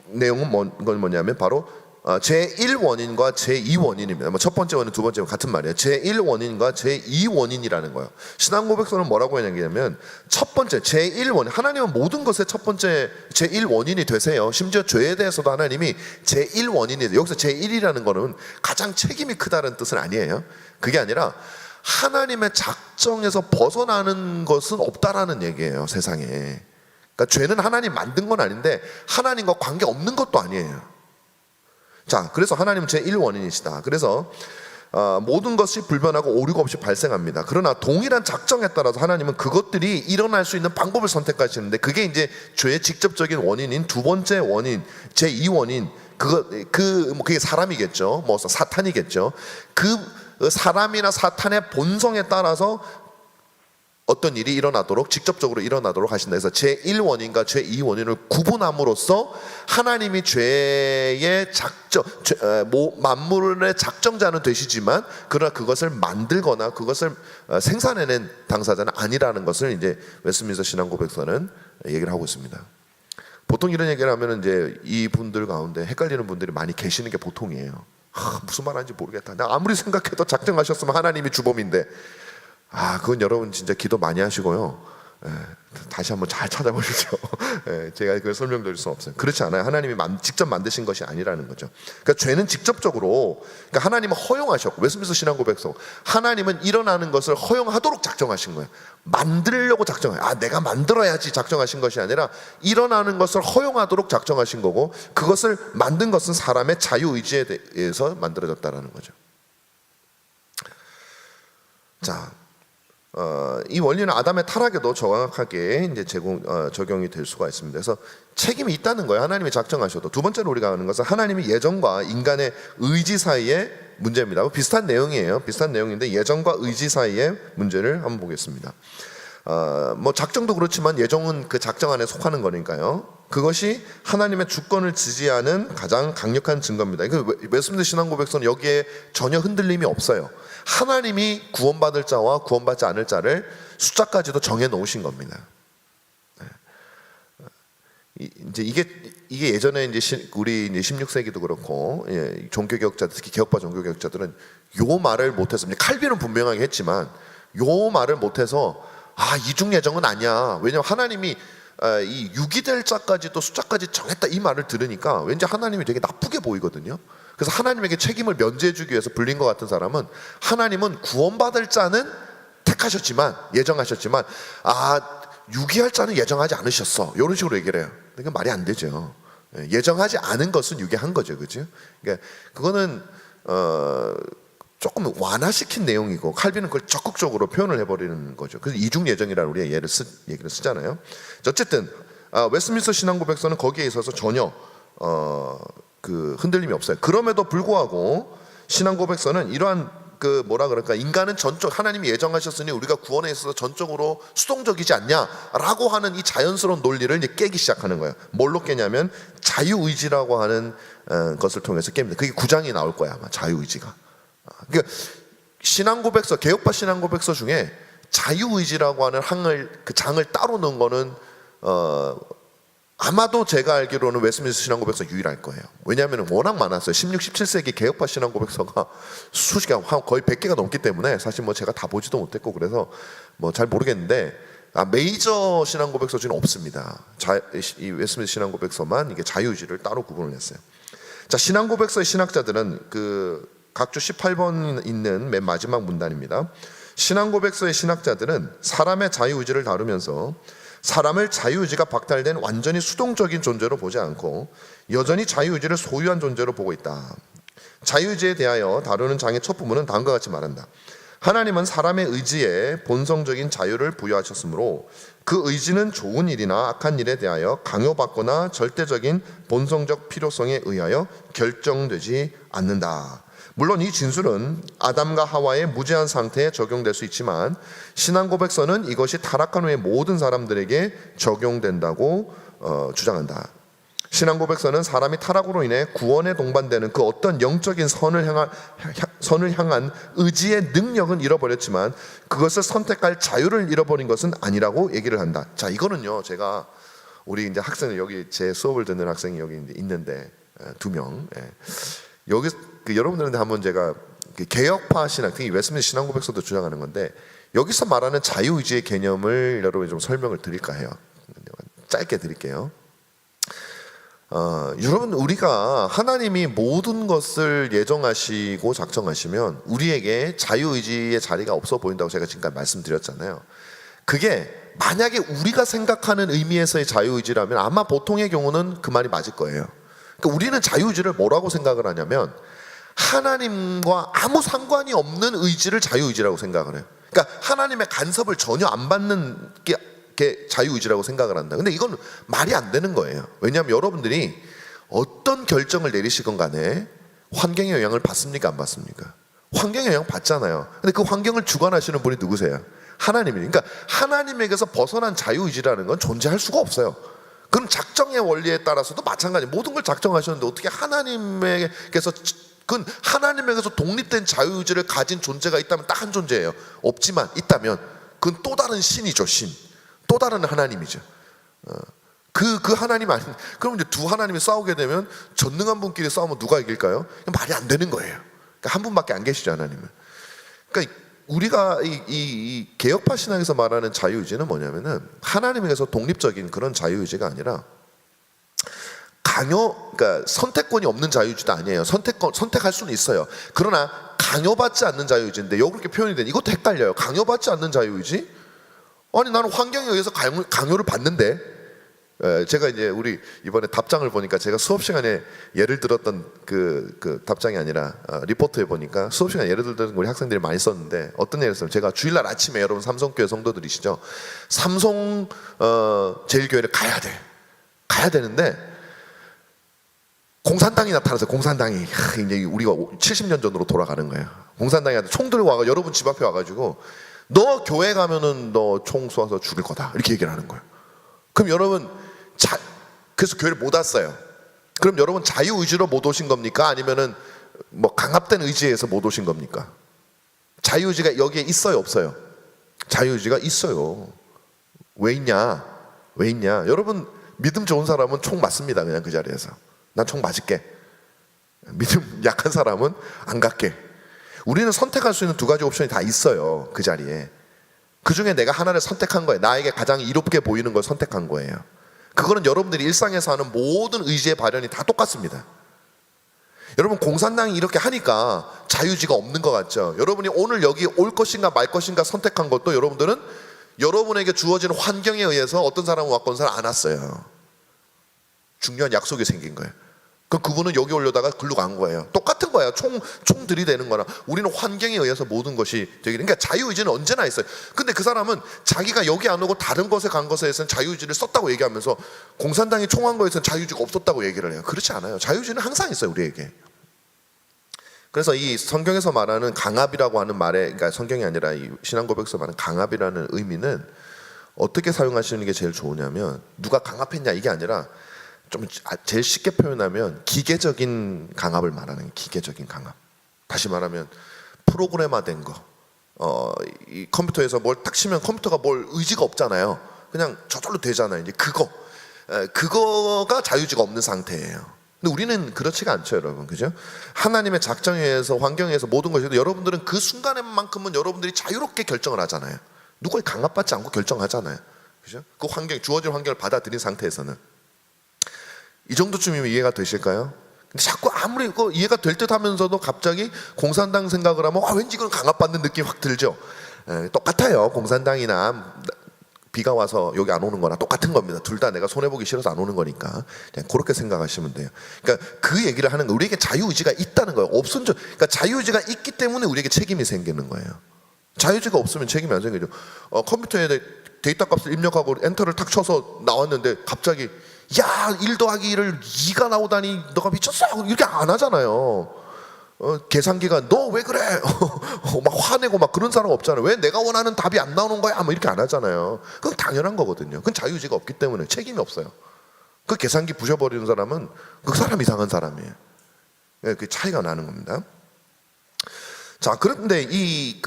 내용은 뭐냐면 바로 제1원인과 제2원인입니다. 첫 번째 원인, 두 번째 원인 같은 말이에요. 제1원인과 제2원인이라는 거예요. 신앙고백서는 뭐라고 하냐면, 첫 번째 제1원인, 하나님은 모든 것의 첫 번째 제1원인이 되세요. 심지어 죄에 대해서도 하나님이 제1원인이, 여기서 제1이라는 거는 가장 책임이 크다는 뜻은 아니에요. 그게 아니라 하나님의 작정에서 벗어나는 것은 없다라는 얘기예요, 세상에. 그러니까 죄는 하나님 만든 건 아닌데 하나님과 관계 없는 것도 아니에요. 자, 그래서 하나님은 제1원인이시다. 그래서 모든 것이 불변하고 오류가 없이 발생합니다. 그러나 동일한 작정에 따라서 하나님은 그것들이 일어날 수 있는 방법을 선택하시는데, 그게 이제 죄의 직접적인 원인인 두 번째 원인, 제2원인, 그게 사람이겠죠. 뭐 사탄이겠죠. 그 사람이나 사탄의 본성에 따라서 어떤 일이 일어나도록, 직접적으로 일어나도록 하신다. 그래서 제1원인과 제2원인을 구분함으로써 하나님이 죄의 만물의 작정자는 되시지만, 그러나 그것을 만들거나 그것을 생산해낸 당사자는 아니라는 것을 이제 웨스트민스터 신앙고백서는 얘기를 하고 있습니다. 보통 이런 얘기를 하면 이제 이 분들 가운데 헷갈리는 분들이 많이 계시는 게 보통이에요. 무슨 말 하는지 모르겠다. 나 아무리 생각해도 작정하셨으면 하나님이 주범인데, 그건 여러분 진짜 기도 많이 하시고요. 다시 한번 잘 찾아보시죠. 제가 그걸 설명드릴 수는 없어요. 그렇지 않아요. 하나님이 직접 만드신 것이 아니라는 거죠. 그러니까 죄는 직접적으로, 그러니까 하나님은 허용하셨고, 웨스트민스터 신앙고백서, 하나님은 일어나는 것을 허용하도록 작정하신 거예요. 만들려고 작정해요. 내가 만들어야지 작정하신 것이 아니라 일어나는 것을 허용하도록 작정하신 거고, 그것을 만든 것은 사람의 자유의지에 대해서 만들어졌다는 거죠. 자, 이 원리는 아담의 타락에도 정확하게 이제 적용이 될 수가 있습니다. 그래서 책임이 있다는 거예요. 하나님이 작정하셔도. 두 번째로 우리가 아는 것은 하나님의 예정과 인간의 의지 사이의 문제입니다. 비슷한 내용이에요. 비슷한 내용인데 예정과 의지 사이의 문제를 한번 보겠습니다. 뭐 작정도 그렇지만 예정은 그 작정 안에 속하는 거니까요. 그것이 하나님의 주권을 지지하는 가장 강력한 증거입니다. 웨스민스터 신앙고백서는 여기에 전혀 흔들림이 없어요. 하나님이 구원받을 자와 구원받지 않을 자를 숫자까지도 정해 놓으신 겁니다. 이제 이게 예전에 이제 우리 이제 16세기도 그렇고 종교개혁자들, 특히 개혁파 종교개혁자들은 요 말을 못해서, 칼빈은 분명하게 했지만 요 말을 못해서 이중 예정은 아니야. 왜냐하면 하나님이 이 육이 될 자까지도 숫자까지 정했다 이 말을 들으니까 왠지 하나님이 되게 나쁘게 보이거든요. 그래서 하나님에게 책임을 면제해주기 위해서 불린 것 같은 사람은, 하나님은 구원받을 자는 택하셨지만, 예정하셨지만 유기할 자는 예정하지 않으셨어, 이런 식으로 얘기를 해요. 그게 말이 안 되죠. 예정하지 않은 것은 유기한 거죠, 그죠? 그러니까 그거는 조금 완화시킨 내용이고, 칼빈은 그걸 적극적으로 표현을 해버리는 거죠. 그래서 이중 예정이라는 우리가 얘기를 쓰잖아요. 어쨌든 웨스민스터 신앙고백서는 거기에 있어서 전혀 그 흔들림이 없어요. 그럼에도 불구하고 신앙고백서는 이러한 인간은 전적 하나님이 예정하셨으니 우리가 구원에 있어서 전적으로 수동적이지 않냐라고 하는 이 자연스러운 논리를 이제 깨기 시작하는 거예요. 뭘로 깨냐면 자유의지라고 하는 것을 통해서 깹니다. 그게 9장이 나올 거야, 아마. 자유의지가. 그러니까 신앙고백서, 개혁파 신앙고백서 중에 자유의지라고 하는 그 장을 따로 넣은 거는 아마도 제가 알기로는 웨스민스터 신앙고백서 유일할 거예요. 왜냐하면 워낙 많았어요. 16, 17세기 개혁파 신앙고백서가 수시가 거의 100개가 넘기 때문에 사실 제가 다 보지도 못했고 그래서 잘 모르겠는데, 메이저 신앙고백서 중에는 없습니다. 이 웨스민스터 신앙고백서만 이게 자유의지를 따로 구분을 했어요. 자, 신앙고백서의 신학자들은 각주 18번 있는 맨 마지막 문단입니다. 신앙고백서의 신학자들은 사람의 자유의지를 다루면서 사람을 자유의지가 박탈된 완전히 수동적인 존재로 보지 않고 여전히 자유의지를 소유한 존재로 보고 있다. 자유의지에 대하여 다루는 장의 첫 부분은 다음과 같이 말한다. 하나님은 사람의 의지에 본성적인 자유를 부여하셨으므로 그 의지는 좋은 일이나 악한 일에 대하여 강요받거나 절대적인 본성적 필요성에 의하여 결정되지 않는다. 물론 이 진술은 아담과 하와의 무죄한 상태에 적용될 수 있지만 신앙고백서는 이것이 타락한 후의 모든 사람들에게 적용된다고 주장한다. 신앙고백서는 사람이 타락으로 인해 구원에 동반되는 그 어떤 영적인 선을 향한 의지의 능력은 잃어버렸지만 그것을 선택할 자유를 잃어버린 것은 아니라고 얘기를 한다. 자, 이거는요, 제가 우리 이제 학생들, 여기 제 수업을 듣는 학생이 여기 있는데 2명, 여기 여러분들한테 한번 제가 개혁파 신학, 특히 웨스민스터 신앙고백서도 주장하는 건데, 여기서 말하는 자유의지의 개념을 여러분이 좀 설명을 드릴까 해요. 짧게 드릴게요. 여러분, 우리가 하나님이 모든 것을 예정하시고 작정하시면 우리에게 자유의지의 자리가 없어 보인다고 제가 지금까지 말씀드렸잖아요. 그게 만약에 우리가 생각하는 의미에서의 자유의지라면 아마 보통의 경우는 그 말이 맞을 거예요. 그러니까 우리는 자유의지를 뭐라고 생각을 하냐면 하나님과 아무 상관이 없는 의지를 자유의지라고 생각을 해요. 그러니까 하나님의 간섭을 전혀 안 받는 게 자유의지라고 생각을 한다. 근데 이건 말이 안 되는 거예요. 왜냐하면 여러분들이 어떤 결정을 내리시건 간에 환경의 영향을 받습니까, 안 받습니까? 환경의 영향 받잖아요. 근데 그 환경을 주관하시는 분이 누구세요? 하나님이에요. 그러니까 하나님에게서 벗어난 자유의지라는 건 존재할 수가 없어요. 그럼 작정의 원리에 따라서도 마찬가지. 모든 걸 작정하셨는데 어떻게 하나님에게서, 그건 하나님에게서 독립된 자유의지를 가진 존재가 있다면 딱 한 존재예요. 없지만 있다면 그건 또 다른 신이죠, 신. 또 다른 하나님이죠. 그 하나님 아닌. 그럼 이제 두 하나님이 싸우게 되면 전능한 분끼리 싸우면 누가 이길까요? 말이 안 되는 거예요. 그러니까 한 분밖에 안 계시죠, 하나님은. 그러니까 우리가 이 개혁파 신앙에서 말하는 자유의지는 뭐냐면은 하나님에게서 독립적인 그런 자유의지가 아니라 그러니까 선택권이 없는 자유의지도 아니에요. 선택할 수는 있어요. 그러나 강요받지 않는 자유의지인데 여기 그렇게 표현이 되는, 이것도 헷갈려요. 강요받지 않는 자유의지? 아니, 나는 환경에 의해서 강요를 받는데. 제가 이제 우리 이번에 답장을 보니까 제가 수업 시간에 예를 들었던 그 답장이 아니라 리포트에 보니까 수업 시간에 예를 들었던 우리 학생들이 많이 썼는데, 어떤 예를 들었어요. 제가 주일날 아침에, 여러분 삼성교회 성도들이시죠? 삼성 제일교회를 가야 되는데 공산당이 나타나서, 공산당이 이제 우리가 70년 전으로 돌아가는 거예요. 공산당이 총 들고 와가 여러분 집 앞에 와가지고 너 교회 가면은 너 총 쏘아서 죽일 거다, 이렇게 얘기를 하는 거예요. 그럼 여러분 그래서 교회를 못 왔어요. 그럼 여러분 자유의지로 못 오신 겁니까? 아니면은 뭐 강압된 의지에서 못 오신 겁니까? 자유의지가 여기에 있어요, 없어요? 자유의지가 있어요. 왜 있냐? 왜 있냐? 여러분 믿음 좋은 사람은 총 맞습니다. 그냥 그 자리에서 난 총 맞을게. 믿음 약한 사람은 안 갈게. 우리는 선택할 수 있는 두 가지 옵션이 다 있어요. 그 자리에. 그 중에 내가 하나를 선택한 거예요. 나에게 가장 이롭게 보이는 걸 선택한 거예요. 그거는 여러분들이 일상에서 하는 모든 의지의 발현이 다 똑같습니다. 여러분 공산당이 이렇게 하니까 자유의지가 없는 것 같죠? 여러분이 오늘 여기 올 것인가 말 것인가 선택한 것도 여러분들은 여러분에게 주어진 환경에 의해서 어떤 사람은 왔고 어떤 사람은 안 왔어요. 중요한 약속이 생긴 거예요. 그럼 그분은 여기 오려다가 글로 간 거예요. 똑같은 거예요. 총 들이대는 거나 우리는 환경에 의해서 모든 것이 되게. 그러니까 자유의지는 언제나 있어요. 근데 그 사람은 자기가 여기 안 오고 다른 곳에 간 것에서는 자유의지를 썼다고 얘기하면서 공산당이 총한 거에서는 자유의지가 없었다고 얘기를 해요. 그렇지 않아요. 자유의지는 항상 있어요, 우리에게. 그래서 이 성경에서 말하는 강압이라고 하는 말에, 그러니까 성경이 아니라 이 신앙고백에서 말하는 강압이라는 의미는 어떻게 사용하시는 게 제일 좋으냐면, 누가 강압했냐 이게 아니라 좀 제일 쉽게 표현하면 기계적인 강압을 말하는 거예요. 기계적인 강압. 다시 말하면 프로그래마된 거. 이 컴퓨터에서 뭘 딱 치면 컴퓨터가 뭘 의지가 없잖아요. 그냥 저절로 되잖아요. 이제 그거가 자유의지가 없는 상태예요. 근데 우리는 그렇지가 않죠, 여러분. 그죠? 하나님의 작정에 의해서 환경에 의해서 모든 것이, 여러분들은 그 순간에만큼은 여러분들이 자유롭게 결정을 하잖아요. 누구에 강압받지 않고 결정하잖아요. 그죠? 그 환경, 주어진 환경을 받아들인 상태에서는. 이 정도쯤이면 이해가 되실까요? 근데 자꾸 아무리 이해가 될 듯 하면서도 갑자기 공산당 생각을 하면 왠지 그건 강압받는 느낌이 확 들죠. 똑같아요. 공산당이나 비가 와서 여기 안 오는 거나 똑같은 겁니다. 둘 다 내가 손해보기 싫어서 안 오는 거니까 그냥 그렇게 생각하시면 돼요. 그러니까 그 얘기를 하는 거, 우리에게 자유의지가 있다는 거예요. 그러니까 자유의지가 있기 때문에 우리에게 책임이 생기는 거예요. 자유의지가 없으면 책임이 안 생기죠. 컴퓨터에 데이터 값을 입력하고 엔터를 탁 쳐서 나왔는데 갑자기 1 더하기 1을 2가 나오다니 너가 미쳤어! 이렇게 안 하잖아요. 계산기가 너 왜 그래? 막 화내고 막 그런 사람 없잖아요. 왜 내가 원하는 답이 안 나오는 거야? 뭐 이렇게 안 하잖아요. 그건 당연한 거거든요. 그건 자유의지가 없기 때문에 책임이 없어요. 그 계산기 부셔버리는 사람은 그 사람 이상한 사람이에요. 그 차이가 나는 겁니다. 자, 그런데 이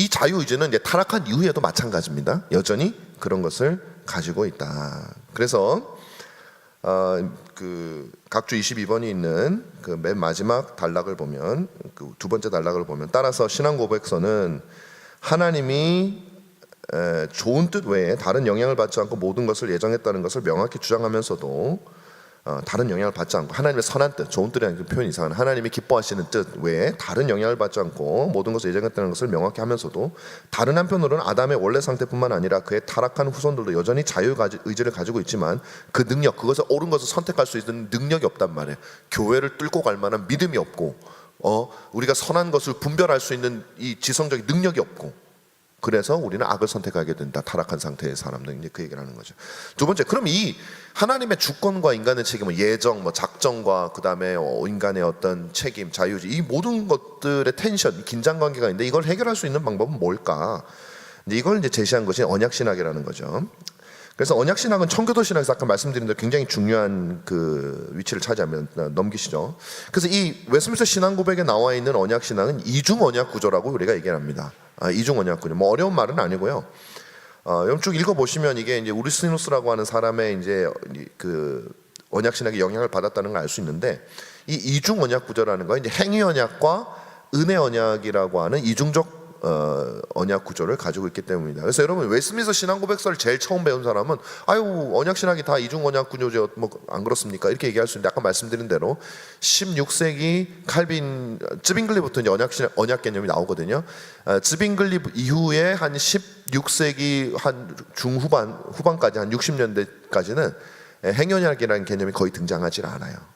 자유의지는 이제 타락한 이후에도 마찬가지입니다. 여전히 그런 것을 가지고 있다. 그래서 그 각주 22번이 있는 그 맨 마지막 단락을 보면, 그 두 번째 단락을 보면, 따라서 신앙고백서는 하나님이 좋은 뜻 외에 다른 영향을 받지 않고 모든 것을 예정했다는 것을 명확히 주장하면서도 다른 영향을 받지 않고, 하나님의 선한 뜻, 좋은 뜻이라는 표현이 이상한, 하나님이 기뻐하시는 뜻 외에 다른 영향을 받지 않고 모든 것을 예정했다는 것을 명확히 하면서도, 다른 한편으로는 아담의 원래 상태뿐만 아니라 그의 타락한 후손들도 여전히 자유의지를 가지고 있지만 그 능력, 그것을 옳은 것을 선택할 수 있는 능력이 없단 말이에요. 교회를 뚫고 갈 만한 믿음이 없고, 우리가 선한 것을 분별할 수 있는 이 지성적인 능력이 없고, 그래서 우리는 악을 선택하게 된다. 타락한 상태의 사람들, 이제 그 얘기를 하는 거죠. 두 번째, 그럼 이 하나님의 주권과 인간의 책임은 예정, 작정과 그 다음에 인간의 어떤 책임, 자유의지, 이 모든 것들의 텐션, 긴장 관계가 있는데 이걸 해결할 수 있는 방법은 뭘까? 이걸 이제 제시한 것이 언약 신학이라는 거죠. 그래서 언약 신학은 청교도 신학에서 아까 말씀드린 대로 굉장히 중요한 그 위치를 차지하면, 넘기시죠. 그래서 이 웨스민스터 신앙 고백에 나와 있는 언약 신학은 이중 언약 구조라고 우리가 얘기합니다. 이중 언약 구조. 뭐 어려운 말은 아니고요. 여러분 쭉 읽어보시면 이게 이제 우르시누스라고 하는 사람의 이제 그 언약 신학의 영향을 받았다는 걸 알 수 있는데, 이 이중 언약 구조라는 건 이제 행위 언약과 은혜 언약이라고 하는 이중적 언약 구조를 가지고 있기 때문입니다. 그래서 여러분 웨스민스터 신앙 고백서를 제일 처음 배운 사람은 언약 신학이 다 이중 언약 구조죠, 뭐 안 그렇습니까? 이렇게 얘기할 수 있는데, 아까 말씀드린 대로 16세기 칼빈 쯔빙글리부터 이제 언약 개념이 나오거든요. 쯔빙글리 이후에 한 16세기 한 후반까지 한 60년대까지는 행언약이라는 개념이 거의 등장하지 않아요.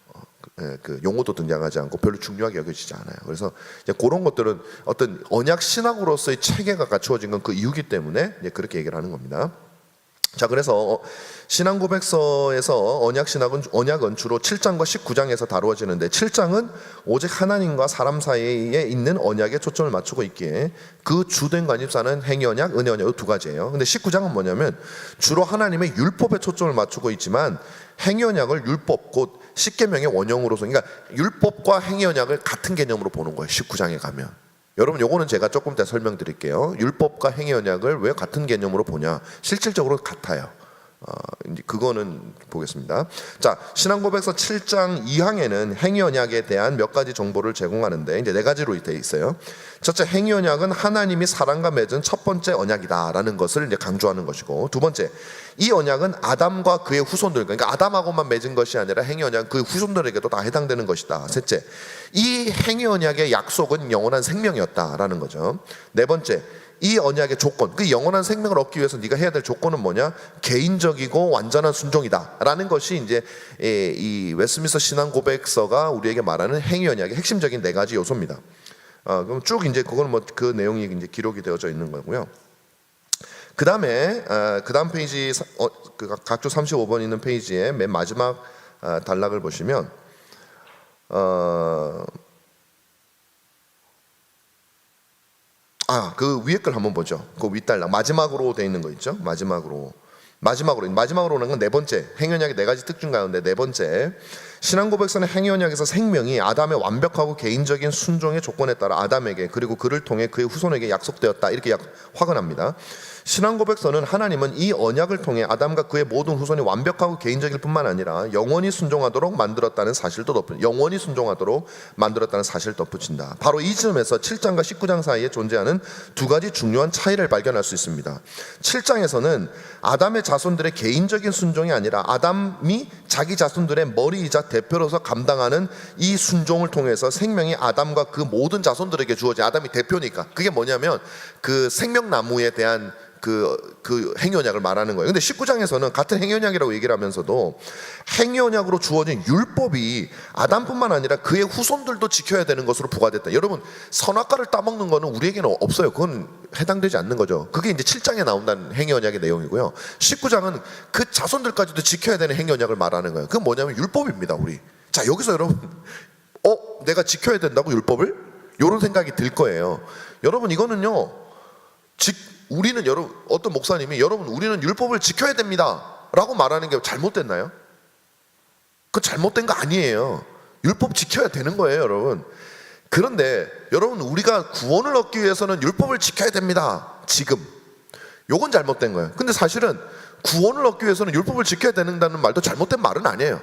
그 용어도 등장하지 않고 별로 중요하게 여겨지지 않아요. 그래서 이제 그런 것들은 어떤 언약 신학으로서의 체계가 갖추어진 건 그 이유기 때문에 이제 그렇게 얘기를 하는 겁니다. 자, 그래서 신앙고백서에서 언약은 주로 7장과 19장에서 다루어지는데 7장은 오직 하나님과 사람 사이에 있는 언약에 초점을 맞추고 있기에 그 주된 관심사는 행위언약, 은혜언약 두 가지예요. 근데 19장은 뭐냐면 주로 하나님의 율법에 초점을 맞추고 있지만 행위언약을 율법 곧 십계명의 원형으로서, 그러니까 율법과 행위언약을 같은 개념으로 보는 거예요. 19장에 가면. 여러분, 요거는 제가 조금 이따 설명드릴게요. 율법과 행위언약을 왜 같은 개념으로 보냐? 실질적으로 같아요. 이제 그거는 보겠습니다. 자, 신앙고백서 7장 2항에는 행위언약에 대한 몇 가지 정보를 제공하는데 이제 네 가지로 되어 있어요. 첫째, 행위언약은 하나님이 사람과 맺은 첫 번째 언약이다라는 것을 이제 강조하는 것이고, 두 번째, 이 언약은 아담과 그의 후손들, 그러니까 아담하고만 맺은 것이 아니라 행위언약은 그 후손들에게도 다 해당되는 것이다. 셋째, 이 행위언약의 약속은 영원한 생명이었다라는 거죠. 네 번째, 이 언약의 조건, 그 영원한 생명을 얻기 위해서 네가 해야 될 조건은 뭐냐? 개인적이고 완전한 순종이다라는 것이 이제 이 웨스트민스터 신앙 고백서가 우리에게 말하는 행위 언약의 핵심적인 네 가지 요소입니다. 그럼 쭉 이제 그거는 뭐 그 내용이 이제 기록이 되어져 있는 거고요. 그 다음에 그다음 페이지 그 각주 35번 있는 페이지의 맨 마지막 단락을 보시면 그 위에 걸 한번 보죠. 그 윗단락 마지막으로 돼 있는 거 있죠. 마지막으로는 건 네 번째, 행위언약의 네 가지 특징 가운데 네 번째, 신앙고백서는 행위언약에서 생명이 아담의 완벽하고 개인적인 순종의 조건에 따라 아담에게 그리고 그를 통해 그의 후손에게 약속되었다, 이렇게 확언합니다. 신앙고백서는 하나님은 이 언약을 통해 아담과 그의 모든 후손이 완벽하고 개인적일 뿐만 아니라 영원히 순종하도록 만들었다는 사실도 덧붙인다. 바로 이 점에서 7장과 19장 사이에 존재하는 두 가지 중요한 차이를 발견할 수 있습니다. 7장에서는 아담의 자손들의 개인적인 순종이 아니라 아담이 자기 자손들의 머리이자 대표로서 감당하는 이 순종을 통해서 생명이 아담과 그 모든 자손들에게 주어진, 아담이 대표니까 그게 뭐냐면 그 생명나무에 대한 그 행위언약을 말하는 거예요. 근데 19장에서는 같은 행위언약이라고 얘기를 하면서도 행위언약으로 주어진 율법이 아담뿐만 아니라 그의 후손들도 지켜야 되는 것으로 부과됐다. 여러분, 선악과를 따먹는 거는 우리에게는 없어요. 그건 해당되지 않는 거죠. 그게 이제 7장에 나온다는 행위언약의 내용이고요. 19장은 그 자손들까지도 지켜야 되는 행위언약을 말하는 거예요. 그건 뭐냐면 율법입니다. 우리. 자, 여기서 여러분, 내가 지켜야 된다고 율법을? 이런 생각이 들 거예요. 여러분, 이거는요, 우리는 어떤 목사님이 우리는 율법을 지켜야 됩니다 라고 말하는 게 잘못됐나요? 그거 잘못된 거 아니에요. 율법 지켜야 되는 거예요, 여러분. 그런데 여러분, 우리가 구원을 얻기 위해서는 율법을 지켜야 됩니다 지금, 요건 잘못된 거예요. 근데 사실은 구원을 얻기 위해서는 율법을 지켜야 된다는 말도 잘못된 말은 아니에요.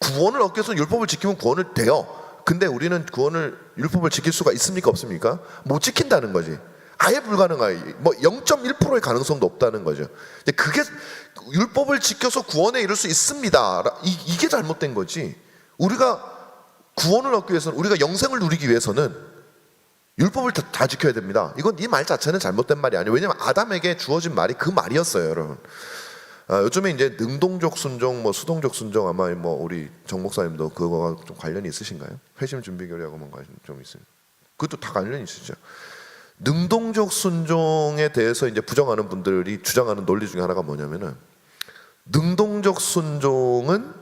구원을 얻기 위해서는 율법을 지키면 구원을 돼요. 근데 우리는 율법을 지킬 수가 있습니까, 없습니까? 못 지킨다는 거지. 아예 불가능해요. 뭐 0.1%의 가능성도 없다는 거죠. 그게 율법을 지켜서 구원에 이를 수 있습니다. 이게 잘못된 거지. 우리가 구원을 얻기 위해서는, 우리가 영생을 누리기 위해서는 율법을 다 지켜야 됩니다. 이건 이 말 자체는 잘못된 말이 아니에요. 왜냐하면 아담에게 주어진 말이 그 말이었어요, 여러분. 요즘에 이제 능동적 순종, 뭐 수동적 순종, 아마 뭐 우리 정 목사님도 그거와 좀 관련이 있으신가요? 회심 준비 교리하고 뭔가 좀 있어요. 그것도 다 관련이 있으시죠. 능동적 순종에 대해서 이제 부정하는 분들이 주장하는 논리 중에 하나가 뭐냐면은, 능동적 순종은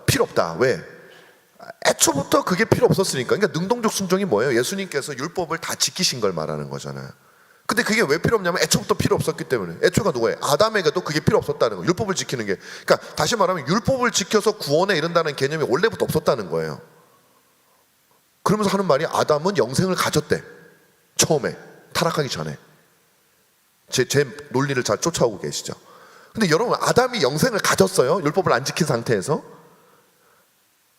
필요 없다. 왜? 애초부터 그게 필요 없었으니까. 그러니까 능동적 순종이 뭐예요? 예수님께서 율법을 다 지키신 걸 말하는 거잖아요. 근데 그게 왜 필요 없냐면 애초부터 필요 없었기 때문에. 애초가 누구예요? 아담에게도 그게 필요 없었다는 거예요. 율법을 지키는 게. 그러니까 다시 말하면 율법을 지켜서 구원에 이른다는 개념이 원래부터 없었다는 거예요. 그러면서 하는 말이 아담은 영생을 가졌대. 처음에 타락하기 전에. 제 논리를 잘 쫓아오고 계시죠? 근데 여러분, 아담이 영생을 가졌어요? 율법을 안 지킨 상태에서?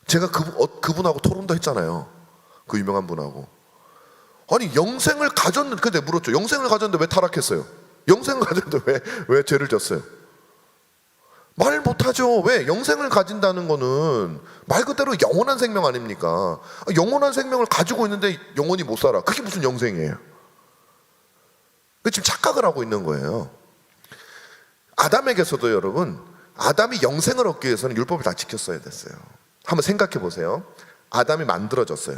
제가 그분하고 토론도 했잖아요. 그 유명한 분하고. 아니, 영생을 가졌는데, 근데 물었죠. 영생을 가졌는데 왜 타락했어요? 영생을 가졌는데 왜 죄를 졌어요? 말 못하죠. 왜? 영생을 가진다는 거는 말 그대로 영원한 생명 아닙니까? 영원한 생명을 가지고 있는데 영원히 못 살아. 그게 무슨 영생이에요? 지금 착각을 하고 있는 거예요. 아담에게서도 여러분, 아담이 영생을 얻기 위해서는 율법을 다 지켰어야 됐어요. 한번 생각해 보세요. 아담이 만들어졌어요.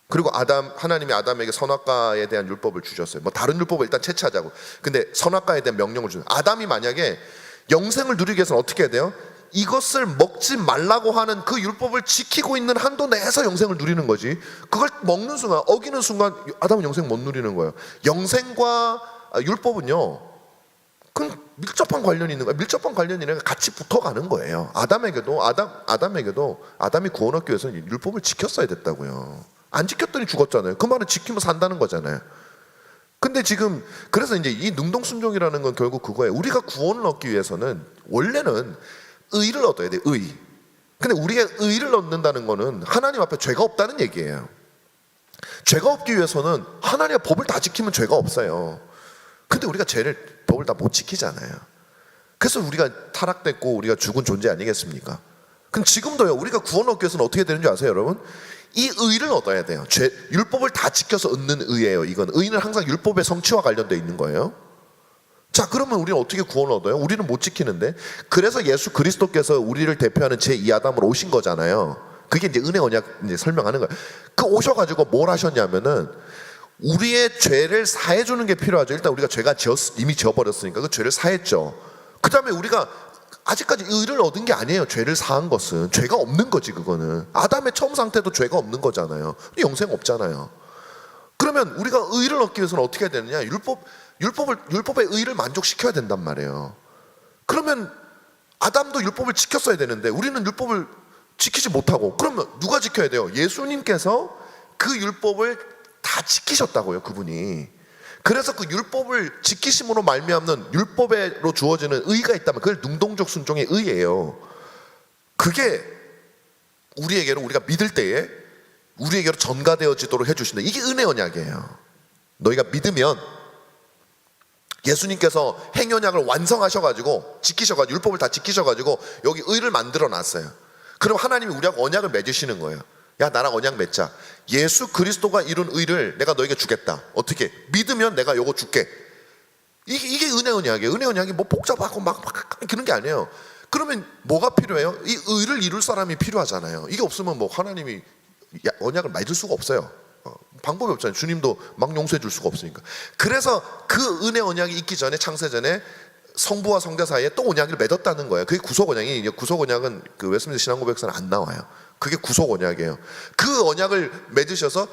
그리고 하나님이 아담에게 선악과에 대한 율법을 주셨어요. 뭐 다른 율법을 일단 채취하자고. 근데 선악과에 대한 명령을 주셨어요. 아담이 만약에 영생을 누리기 위해서는 어떻게 해야 돼요? 이것을 먹지 말라고 하는 그 율법을 지키고 있는 한도 내에서 영생을 누리는 거지. 그걸 먹는 순간, 어기는 순간 아담은 영생 못 누리는 거예요. 영생과 율법은요, 그건 밀접한 관련이 있는 거예요. 밀접한 관련이 아니라 같이 붙어가는 거예요. 아담에게도 아담이 구원 얻기 위해서는 율법을 지켰어야 됐다고요. 안 지켰더니 죽었잖아요. 그 말은 지키면 산다는 거잖아요. 근데 지금 그래서 이제 이 능동순종이라는 건 결국 그거예요. 우리가 구원을 얻기 위해서는 원래는 의를 얻어야 돼. 의. 근데 우리가 의를 얻는다는 거는 하나님 앞에 죄가 없다는 얘기예요. 죄가 없기 위해서는 하나님의 법을 다 지키면 죄가 없어요. 근데 우리가 법을 다 못 지키잖아요. 그래서 우리가 타락됐고 우리가 죽은 존재 아니겠습니까? 그럼 지금도요, 우리가 구원 얻기 위해서는 어떻게 되는 줄 아세요, 여러분? 이 의를 얻어야 돼요. 율법을 다 지켜서 얻는 의예요. 이건 의는 항상 율법의 성취와 관련되어 있는 거예요. 자, 그러면 우리는 어떻게 구원을 얻어요? 우리는 못 지키는데. 그래서 예수 그리스도께서 우리를 대표하는 제2아담으로 오신 거잖아요. 그게 이제 은혜 언약 이제 설명하는 거예요. 그 오셔가지고 뭘 하셨냐면은 우리의 죄를 사해 주는 게 필요하죠. 일단 우리가 죄가 이미 지어버렸으니까 그 죄를 사했죠. 그 다음에 우리가 아직까지 의를 얻은 게 아니에요. 죄를 사한 것은 죄가 없는 거지. 그거는 아담의 처음 상태도 죄가 없는 거잖아요. 영생 없잖아요. 그러면 우리가 의를 얻기 위해서는 어떻게 해야 되느냐? 율법의 의를 만족시켜야 된단 말이에요. 그러면 아담도 율법을 지켰어야 되는데 우리는 율법을 지키지 못하고, 그러면 누가 지켜야 돼요? 예수님께서 그 율법을 다 지키셨다고요, 그분이. 그래서 그 율법을 지키심으로 말미암는 율법으로 주어지는 의가 있다면 그걸 능동적 순종의 의예요. 그게 우리가 믿을 때에 우리에게로 전가되어지도록 해주신다. 이게 은혜 언약이에요. 너희가 믿으면 예수님께서 행언약을 완성하셔가지고 지키셔가지고 율법을 다 지키셔가지고 여기 의를 만들어 놨어요. 그럼 하나님이 우리하고 언약을 맺으시는 거예요. 야, 나랑 언약 맺자. 예수 그리스도가 이룬 의를 내가 너에게 주겠다. 어떻게? 믿으면 내가 요거 줄게. 이게 은혜 언약이에요. 은혜 언약이 뭐 복잡하고 막 그런 게 아니에요. 그러면 뭐가 필요해요? 이 의를 이룰 사람이 필요하잖아요. 이게 없으면 뭐 하나님이 언약을 맺을 수가 없어요. 방법이 없잖아요. 주님도 막 용서해 줄 수가 없으니까. 그래서 그 은혜 언약이 있기 전에, 창세전에 성부와 성자 사이에 또 언약을 맺었다는 거예요. 그게 구속 언약이, 구속 언약은 그 웨스민스터 신앙고백서는 안 나와요. 그게 구속 언약이에요. 그 언약을 맺으셔서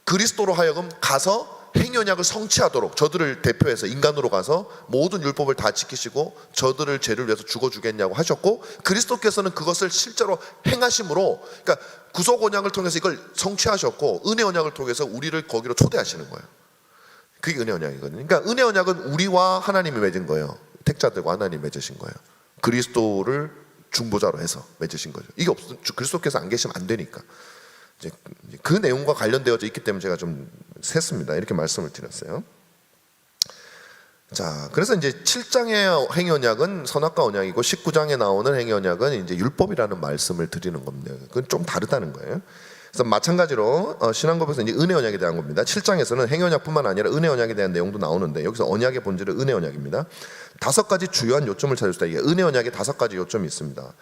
그리스도로 하여금 가서 행언약을 성취하도록, 저들을 대표해서 인간으로 가서 모든 율법을 다 지키시고 저들을 죄를 위해서 죽어주겠냐고 하셨고, 그리스도께서는 그것을 실제로 행하심으로, 그러니까 구속 언약을 통해서 이걸 성취하셨고 은혜 언약을 통해서 우리를 거기로 초대하시는 거예요. 그게 은혜 언약이거든요. 그러니까 은혜 언약은 우리와 하나님이 맺은 거예요. 택자들과 하나님이 맺으신 거예요. 그리스도를 중보자로 해서 맺으신 거죠. 이게 없으면 그리스도께서 안 계시면 안 되니까. 이제 그 내용과 관련되어져 있기 때문에 제가 좀 셌습니다. 이렇게 말씀을 드렸어요. 자, 그래서 이제 7장의 행언약은 선악과 언약이고 19장에 나오는 행언약은 이제 율법이라는 말씀을 드리는 겁니다. 그건 좀 다르다는 거예요. 그래서 마찬가지로 신앙고백에서 이제 은혜 언약에 대한 겁니다. 7장에서는 행언약뿐만 아니라 은혜 언약에 대한 내용도 나오는데 여기서 언약의 본질은 은혜 언약입니다. 5가지 주요한 요점을 찾을 수 있다. 이게 은혜 언약에 5가지 요점이 있습니다.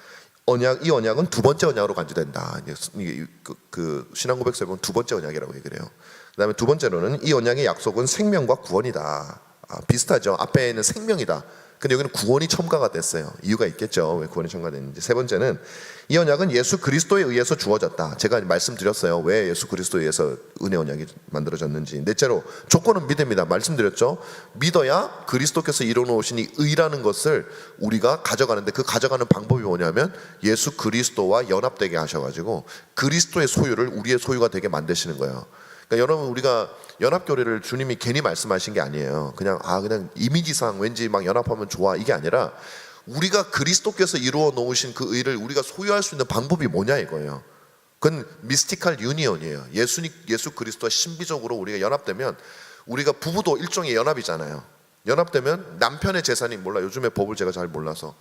이 언약은 두 번째 언약으로 간주된다. 이게 그 신앙고백서에 보면 두 번째 언약이라고 얘기를 해요. 그다음에 두 번째로는 이 언약의 약속은 생명과 구원이다. 비슷하죠. 앞에는 생명이다. 근데 여기는 구원이 첨가가 됐어요. 이유가 있겠죠. 왜 구원이 첨가됐는지. 세 번째는 이 언약은 예수 그리스도에 의해서 주어졌다. 제가 말씀드렸어요. 왜 예수 그리스도에 의해서 은혜 언약이 만들어졌는지. 넷째로 조건은 믿음이다. 말씀드렸죠. 믿어야 그리스도께서 이뤄놓으신 이 의라는 것을 우리가 가져가는데, 그 가져가는 방법이 뭐냐면 예수 그리스도와 연합되게 하셔가지고 그리스도의 소유를 우리의 소유가 되게 만드시는 거예요. 그러니까 여러분, 우리가 연합교회를 주님이 괜히 말씀하신 게 아니에요. 그냥 이미지상 왠지 막 연합하면 좋아, 이게 아니라 우리가 그리스도께서 이루어 놓으신 그 의를 우리가 소유할 수 있는 방법이 뭐냐 이거예요. 그건 미스티컬 유니온이에요. 예수 그리스도와 신비적으로 우리가 연합되면, 우리가 부부도 일종의 연합이잖아요. 연합되면 남편의 재산이, 몰라, 요즘에 법을 제가 잘 몰라서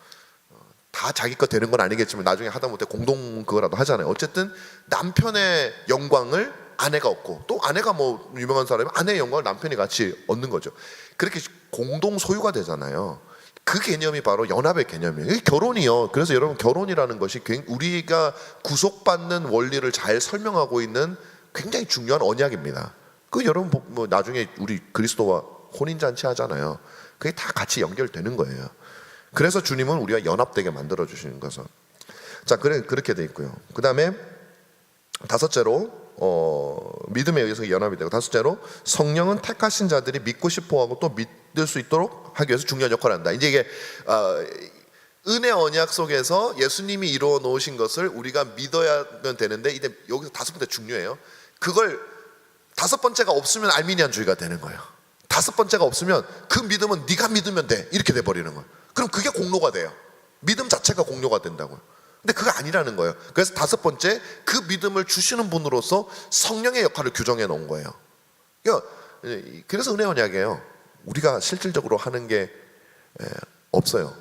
다 자기 거 되는 건 아니겠지만 나중에 하다못해 공동 그거라도 하잖아요. 어쨌든 남편의 영광을 아내가 얻고, 또 아내가 뭐 유명한 사람이 아내의 영광을 남편이 같이 얻는 거죠. 그렇게 공동 소유가 되잖아요. 그 개념이 바로 연합의 개념이에요. 이게 결혼이요. 그래서 여러분, 결혼이라는 것이 우리가 구속받는 원리를 잘 설명하고 있는 굉장히 중요한 언약입니다. 그 여러분 뭐 나중에 우리 그리스도와 혼인잔치 하잖아요. 그게 다 같이 연결되는 거예요. 그래서 주님은 우리가 연합되게 만들어 주시는 거죠. 자, 그렇게 돼 있고요. 그 다음에 다섯째로 믿음에 의해서 연합이 되고, 다섯째로 성령은 택하신 자들이 믿고 싶어하고 또 믿을 수 있도록 하기 위해서 중요한 역할을 한다. 이제 이게 은혜 언약 속에서 예수님이 이루어 놓으신 것을 우리가 믿어야 되는데, 이제 여기서 다섯 번째 중요해요. 그걸 다섯 번째가 없으면 알미니안주의가 되는 거예요. 다섯 번째가 없으면 그 믿음은 네가 믿으면 돼, 이렇게 돼버리는 거예요. 그럼 그게 공로가 돼요. 믿음 자체가 공로가 된다고요. 근데 그거 아니라는 거예요. 그래서 다섯 번째, 그 믿음을 주시는 분으로서 성령의 역할을 규정해 놓은 거예요. 그래서 은혜 언약이에요. 우리가 실질적으로 하는 게 없어요.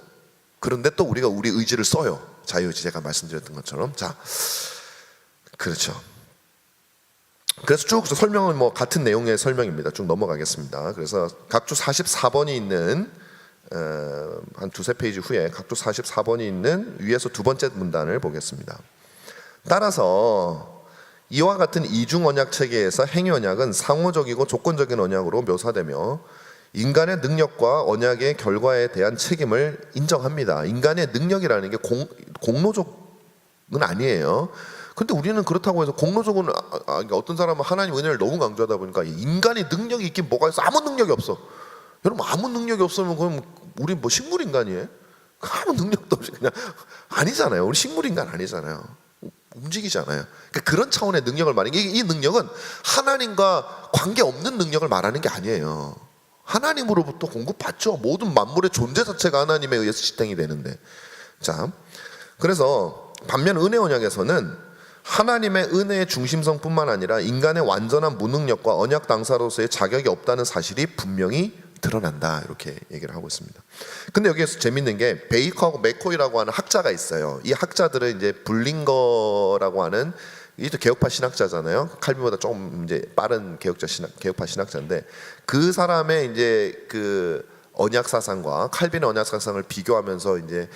그런데 또 우리가 우리 의지를 써요. 자유의지, 제가 말씀드렸던 것처럼. 자, 그렇죠. 그래서 쭉 설명은 뭐 같은 내용의 설명입니다. 쭉 넘어가겠습니다. 그래서 각주 44번이 있는 한 두세 페이지 후에 각주 44번이 있는 위에서 두 번째 문단을 보겠습니다. 따라서 이와 같은 이중 언약 체계에서 행위 언약은 상호적이고 조건적인 언약으로 묘사되며 인간의 능력과 언약의 결과에 대한 책임을 인정합니다. 인간의 능력이라는 게 공로적은 아니에요. 근데 우리는 그렇다고 해서 공로적은 어떤 사람은 하나님 은혜를 너무 강조하다 보니까 인간이 능력이 있긴 뭐가 있어? 아무 능력이 없어. 여러분, 아무 능력이 없으면 그럼 우리 뭐 식물인간이에요? 아무 능력도 없이 그냥 아니잖아요. 우리 식물인간 아니잖아요. 움직이잖아요. 그러니까 그런 차원의 능력을 말하는 게, 이 능력은 하나님과 관계없는 능력을 말하는 게 아니에요. 하나님으로부터 공급받죠. 모든 만물의 존재 자체가 하나님에 의해서 지탱이 되는데. 자, 그래서 반면 은혜 언약에서는 하나님의 은혜의 중심성뿐만 아니라 인간의 완전한 무능력과 언약 당사로서의 자격이 없다는 사실이 분명히 드러난다, 이렇게 얘기를 하고 있습니다. 근데 여기에서 재밌는 게 베이커하고 맥코이라고 하는 학자가 있어요. 이 학자들은 이제 블링거라고 하는, 이도 개혁파 신학자잖아요. 칼빈보다 조금 이제 빠른 개혁파 신학자인데, 그 사람의 이제 그 언약 사상과 칼빈의 언약 사상을 비교하면서 이제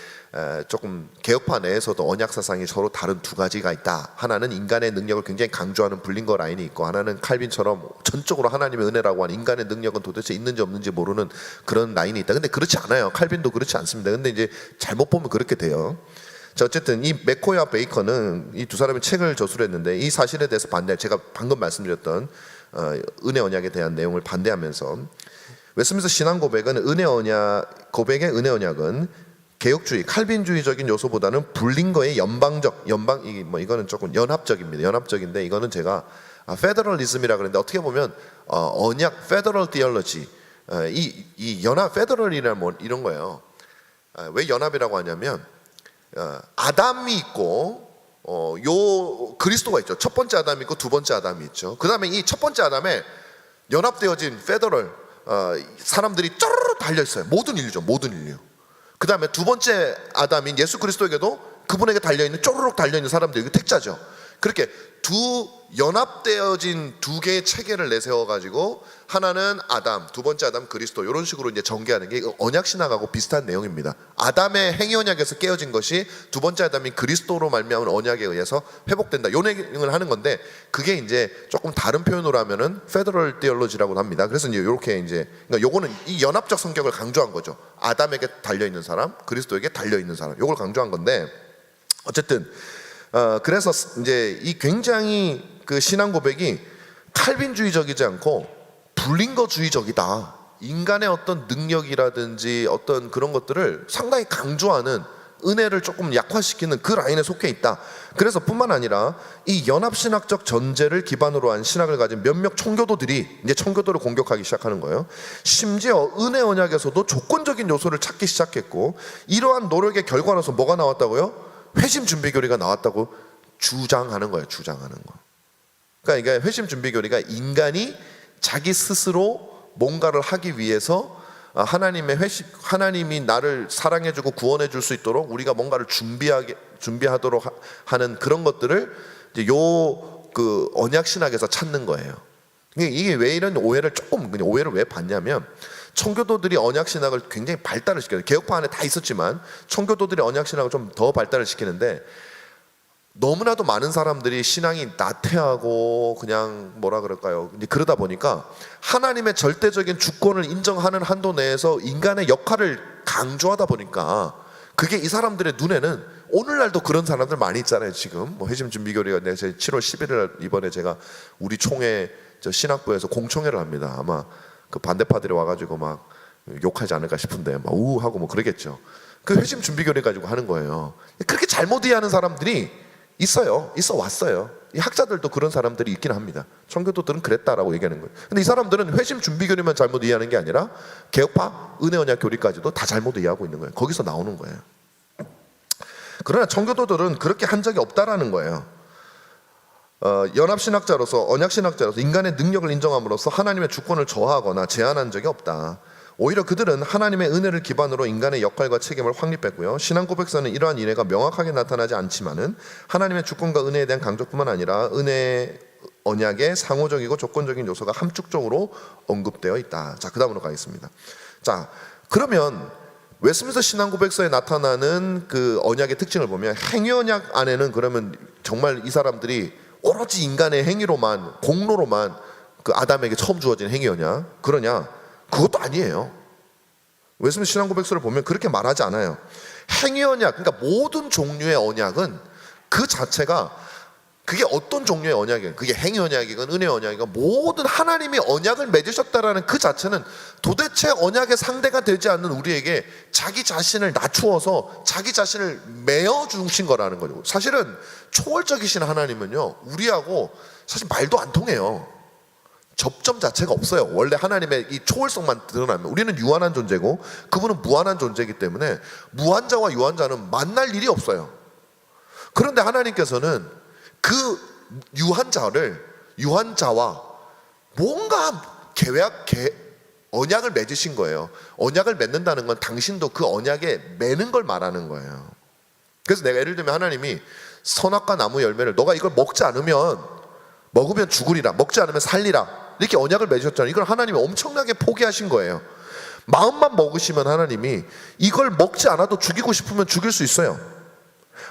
조금 개혁파 내에서도 언약 사상이 서로 다른 두 가지가 있다. 하나는 인간의 능력을 굉장히 강조하는 블링거 라인이 있고, 하나는 칼빈처럼 전적으로 하나님의 은혜라고 하는 인간의 능력은 도대체 있는지 없는지 모르는 그런 라인이 있다. 근데 그렇지 않아요. 칼빈도 그렇지 않습니다. 근데 이제 잘못 보면 그렇게 돼요. 자, 어쨌든 이 맥코이와 베이커는 이 두 사람이 책을 저술했는데, 이 사실에 대해서 제가 방금 말씀드렸던 은혜 언약에 대한 내용을 반대하면서, 웨스민스터 신앙 고백은 고백의 은혜 언약은 개혁주의, 칼빈주의적인 요소보다는 블링거의 이거는 조금 연합적입니다. 연합적인데, 이거는 제가 페더럴리즘이라 그러는데, 어떻게 보면 언약 페더럴 티올로지, 이 연합 페더럴이란 뭐 이런 거예요. 왜 연합이라고 하냐면 아담이 있고 요 그리스도가 있죠. 첫 번째 아담이 있고 두 번째 아담이 있죠. 그 다음에 이 첫 번째 아담에 연합되어진 페더럴 사람들이 쪼르르 달려 있어요. 모든 인류죠. 모든 인류. 그 다음에 두 번째 아담인 예수 그리스도에게도 그분에게 달려있는 쪼르륵 달려있는 사람들, 이거 택자죠. 그렇게 연합되어진 두 개의 체계를 내세워가지고, 하나는 아담, 두 번째 아담 그리스도, 이런 식으로 이제 전개하는 게 언약 신학하고 비슷한 내용입니다. 아담의 행위 언약에서 깨어진 것이 두 번째 아담인 그리스도로 말미암은 언약에 의해서 회복된다, 요 내용을 하는 건데, 그게 이제 조금 다른 표현으로 하면은 페더럴 티올로지라고 합니다. 그래서 이제 이렇게 이제, 그러니까 요거는 이 연합적 성격을 강조한 거죠. 아담에게 달려 있는 사람, 그리스도에게 달려 있는 사람, 요걸 강조한 건데, 어쨌든 그래서 이제 이 굉장히 그 신앙 고백이 칼빈주의적이지 않고 블링거주의적이다. 인간의 어떤 능력이라든지 어떤 그런 것들을 상당히 강조하는, 은혜를 조금 약화시키는 그 라인에 속해 있다. 그래서 뿐만 아니라 이 연합신학적 전제를 기반으로 한 신학을 가진 몇몇 청교도들이 이제 청교도를 공격하기 시작하는 거예요. 심지어 은혜 언약에서도 조건적인 요소를 찾기 시작했고, 이러한 노력의 결과로서 뭐가 나왔다고요? 회심 준비 교리가 나왔다고 주장하는 거예요. 주장하는 거. 그러니까 이게 회심 준비 교리가 인간이 자기 스스로 뭔가를 하기 위해서 하나님이 나를 사랑해주고 구원해줄 수 있도록 우리가 뭔가를 준비하도록 하는 그런 것들을 이제 그 언약 신학에서 찾는 거예요. 이게 왜 이런 오해를 그냥 오해를 왜 받냐면, 청교도들이 언약 신학을 굉장히 발달을 시켜요. 개혁파 안에 다 있었지만 청교도들이 언약 신학을 좀 더 발달을 시키는데, 너무나도 많은 사람들이 신앙이 나태하고 그냥 뭐라 그럴까요? 그러다 보니까 하나님의 절대적인 주권을 인정하는 한도 내에서 인간의 역할을 강조하다 보니까 그게 이 사람들의 눈에는 오늘날도 그런 사람들 많이 있잖아요. 지금 뭐 회심 준비교리가 7월 11일 이번에 제가 우리 총회 신학부에서 공총회를 합니다. 아마 그 반대파들이 와가지고 막 욕하지 않을까 싶은데 막 우하고 뭐 그러겠죠. 그 회심 준비교리 가지고 하는 거예요. 그렇게 잘못 이해하는 사람들이 있어 왔어요. 이 학자들도 그런 사람들이 있긴 합니다. 청교도들은 그랬다라고 얘기하는 거예요. 근데 이 사람들은 회심 준비교리만 잘못 이해하는 게 아니라 개혁파, 은혜언약 교리까지도 다 잘못 이해하고 있는 거예요. 거기서 나오는 거예요. 그러나 청교도들은 그렇게 한 적이 없다라는 거예요. 연합신학자로서, 언약신학자로서 인간의 능력을 인정함으로써 하나님의 주권을 저하하거나 제한한 적이 없다. 오히려 그들은 하나님의 은혜를 기반으로 인간의 역할과 책임을 확립했고요. 신앙 고백서는 이러한 이해가 명확하게 나타나지 않지만은 하나님의 주권과 은혜에 대한 강조뿐만 아니라 은혜 언약의 상호적이고 조건적인 요소가 함축적으로 언급되어 있다. 자, 그 다음으로 가겠습니다. 자, 그러면 웨스민스터 신앙 고백서에 나타나는 그 언약의 특징을 보면 행위 언약 안에는 그러면 정말 이 사람들이 오로지 인간의 행위로만, 공로로만 그 아담에게 처음 주어진 행위 언약 그러냐? 그것도 아니에요. 웨스민스터 신앙 고백서를 보면 그렇게 말하지 않아요. 행위 언약, 그러니까 모든 종류의 언약은 그 자체가 그게 어떤 종류의 언약이에요. 그게 행위 언약이건 은혜 언약이건 모든 하나님이 언약을 맺으셨다라는 그 자체는 도대체 언약의 상대가 되지 않는 우리에게 자기 자신을 낮추어서 자기 자신을 메어 주신 거라는 거죠. 사실은 초월적이신 하나님은요, 우리하고 사실 말도 안 통해요. 접점 자체가 없어요. 원래 하나님의 이 초월성만 드러나면 우리는 유한한 존재고 그분은 무한한 존재이기 때문에 무한자와 유한자는 만날 일이 없어요. 그런데 하나님께서는 그 유한자와 뭔가 언약을 맺으신 거예요. 언약을 맺는다는 건 당신도 그 언약에 매는 걸 말하는 거예요. 그래서 내가 예를 들면 하나님이 선악과 나무 열매를 너가 이걸 먹으면 죽으리라, 먹지 않으면 살리라, 이렇게 언약을 맺으셨잖아요. 이걸 하나님이 엄청나게 포기하신 거예요. 마음만 먹으시면 하나님이 이걸 먹지 않아도 죽이고 싶으면 죽일 수 있어요.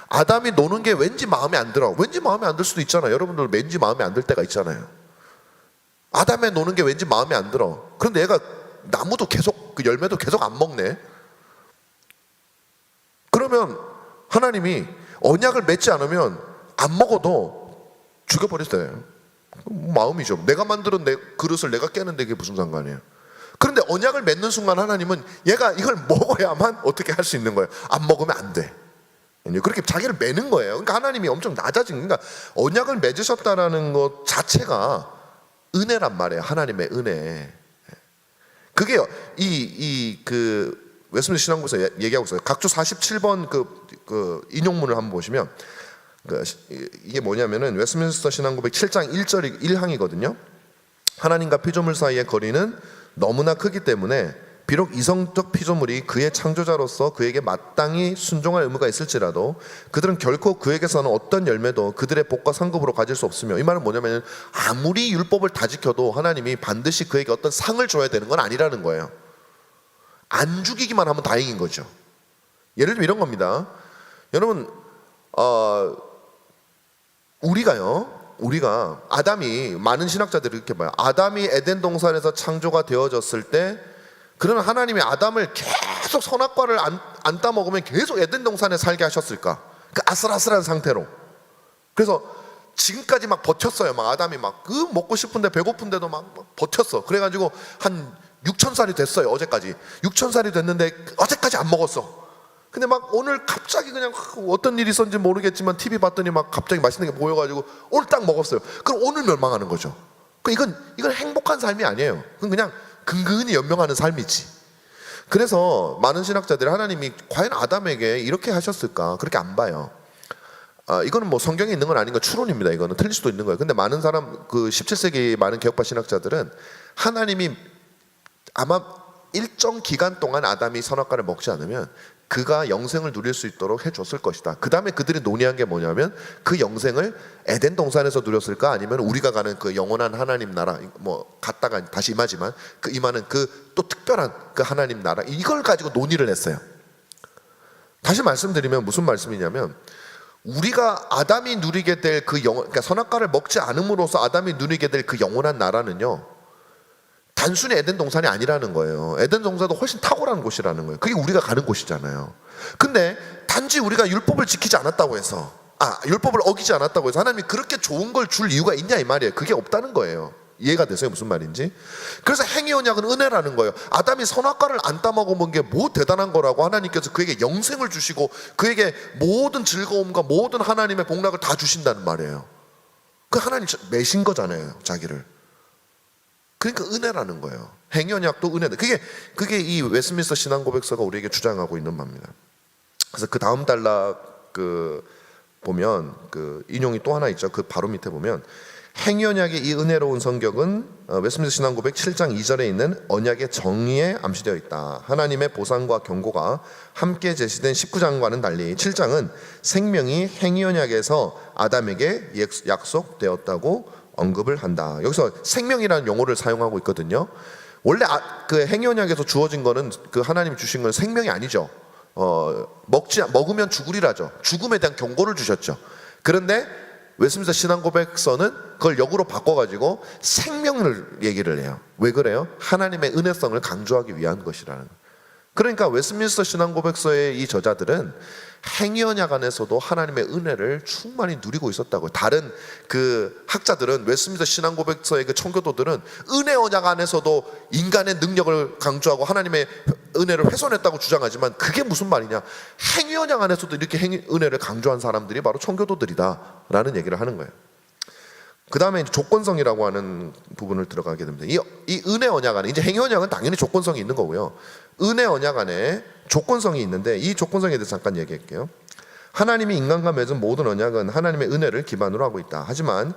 아담이 노는 게 왠지 마음에 안 들어. 왠지 마음에 안 들 수도 있잖아요. 여러분들 왠지 마음에 안 들 때가 있잖아요. 아담의 노는 게 왠지 마음에 안 들어. 그런데 얘가 나무도 계속, 그 열매도 계속 안 먹네. 그러면 하나님이 언약을 맺지 않으면 안 먹어도 죽여버렸어요. 마음이죠. 내가 만드는 내 그릇을 내가 깨는데 그게 무슨 상관이에요. 그런데 언약을 맺는 순간 하나님은 얘가 이걸 먹어야만 어떻게 할 수 있는 거예요. 안 먹으면 안 돼. 그렇게 자기를 매는 거예요. 그러니까 하나님이 엄청 낮아진, 그러니까 언약을 맺으셨다라는 것 자체가 은혜란 말이에요. 하나님의 은혜. 그게 그 웨스민스터 신앙고에서 얘기하고 있어요. 각주 47번 그 인용문을 한번 보시면 이게 뭐냐면은 웨스민스터 신앙고백 7장 1절이 1항이거든요. 하나님과 피조물 사이의 거리는 너무나 크기 때문에 비록 이성적 피조물이 그의 창조자로서 그에게 마땅히 순종할 의무가 있을지라도 그들은 결코 그에게서는 어떤 열매도 그들의 복과 상급으로 가질 수 없으며, 이 말은 뭐냐면 아무리 율법을 다 지켜도 하나님이 반드시 그에게 어떤 상을 줘야 되는 건 아니라는 거예요. 안 죽이기만 하면 다행인 거죠. 예를 들면 이런 겁니다. 여러분 우리가 아담이, 많은 신학자들이 이렇게 봐요. 아담이 에덴 동산에서 창조가 되어졌을 때 그러나 하나님이 아담을 계속 선악과를 안 따먹으면 계속 에덴 동산에 살게 하셨을까? 그 아슬아슬한 상태로. 그래서 지금까지 막 버텼어요. 막 아담이 막 그 먹고 싶은데 배고픈데도 막 버텼어. 그래가지고 한 6,000살이 됐어요. 어제까지 6,000살이 됐는데 어제까지 안 먹었어. 근데 막 오늘 갑자기 그냥 어떤 일이 있었는지 모르겠지만 TV 봤더니 막 갑자기 맛있는 게 보여가지고 오늘 딱 먹었어요. 그럼 오늘 멸망하는 거죠. 이건 행복한 삶이 아니에요. 그건 그냥 근근히 연명하는 삶이지. 그래서 많은 신학자들이 하나님이 과연 아담에게 이렇게 하셨을까? 그렇게 안 봐요. 이거는 뭐 성경에 있는 건 아닌 거 추론입니다. 이거는 틀릴 수도 있는 거예요. 근데 많은 사람, 그 17세기 많은 개혁파 신학자들은 하나님이 아마 일정 기간 동안 아담이 선악과를 먹지 않으면 그가 영생을 누릴 수 있도록 해줬을 것이다. 그 다음에 그들이 논의한 게 뭐냐면 그 영생을 에덴 동산에서 누렸을까, 아니면 우리가 가는 그 영원한 하나님 나라, 뭐 갔다가 다시 임하지만 그 임하는 그 또 특별한 그 하나님 나라, 이걸 가지고 논의를 했어요. 다시 말씀드리면 무슨 말씀이냐면 우리가 아담이 누리게 될 그 그러니까 선악과를 먹지 않음으로써 아담이 누리게 될 그 영원한 나라는요, 단순히 에덴 동산이 아니라는 거예요. 에덴 동산도 훨씬 탁월한 곳이라는 거예요. 그게 우리가 가는 곳이잖아요. 근데 단지 우리가 율법을 지키지 않았다고 해서, 율법을 어기지 않았다고 해서 하나님이 그렇게 좋은 걸 줄 이유가 있냐 이 말이에요. 그게 없다는 거예요. 이해가 되세요? 무슨 말인지? 그래서 행위 언약은 은혜라는 거예요. 아담이 선악과를 안 따먹어본 게 뭐 대단한 거라고 하나님께서 그에게 영생을 주시고 그에게 모든 즐거움과 모든 하나님의 복락을 다 주신다는 말이에요. 그 하나님 매신 거잖아요, 자기를. 그러니까 은혜라는 거예요. 행위 언약도 은혜다. 그게 이 웨스민스터 신앙 고백서가 우리에게 주장하고 있는 바입니다. 그래서 그 다음 단락 보면 인용이 또 하나 있죠. 그 바로 밑에 보면 행위 언약의 이 은혜로운 성격은 웨스민스터 신앙 고백 7장 2절에 있는 언약의 정의에 암시되어 있다. 하나님의 보상과 경고가 함께 제시된 19장과는 달리 7장은 생명이 행위 언약에서 아담에게 약속되었다고 언급을 한다. 여기서 생명이라는 용어를 사용하고 있거든요. 원래 그 행위 언약에서 주어진 거는 그 하나님이 주신 건 생명이 아니죠. 먹으면 죽으리라죠. 죽음에 대한 경고를 주셨죠. 그런데 웨스민스터 신앙 고백서는 그걸 역으로 바꿔가지고 생명을 얘기를 해요. 왜 그래요? 하나님의 은혜성을 강조하기 위한 것이라는 거예요. 그러니까 웨스민스터 신앙 고백서의 이 저자들은 행위 언약 안에서도 하나님의 은혜를 충만히 누리고 있었다고요. 다른 그 학자들은 웨스민스터 신앙 고백서의 그 청교도들은 은혜 언약 안에서도 인간의 능력을 강조하고 하나님의 은혜를 훼손했다고 주장하지만 그게 무슨 말이냐? 행위 언약 안에서도 이렇게 은혜를 강조한 사람들이 바로 청교도들이다라는 얘기를 하는 거예요. 그 다음에 조건성이라고 하는 부분을 들어가게 됩니다. 이 은혜 언약 안에, 이제 행위 언약은 당연히 조건성이 있는 거고요. 은혜 언약 안에 조건성이 있는데 이 조건성에 대해서 잠깐 얘기할게요. 하나님이 인간과 맺은 모든 언약은 하나님의 은혜를 기반으로 하고 있다. 하지만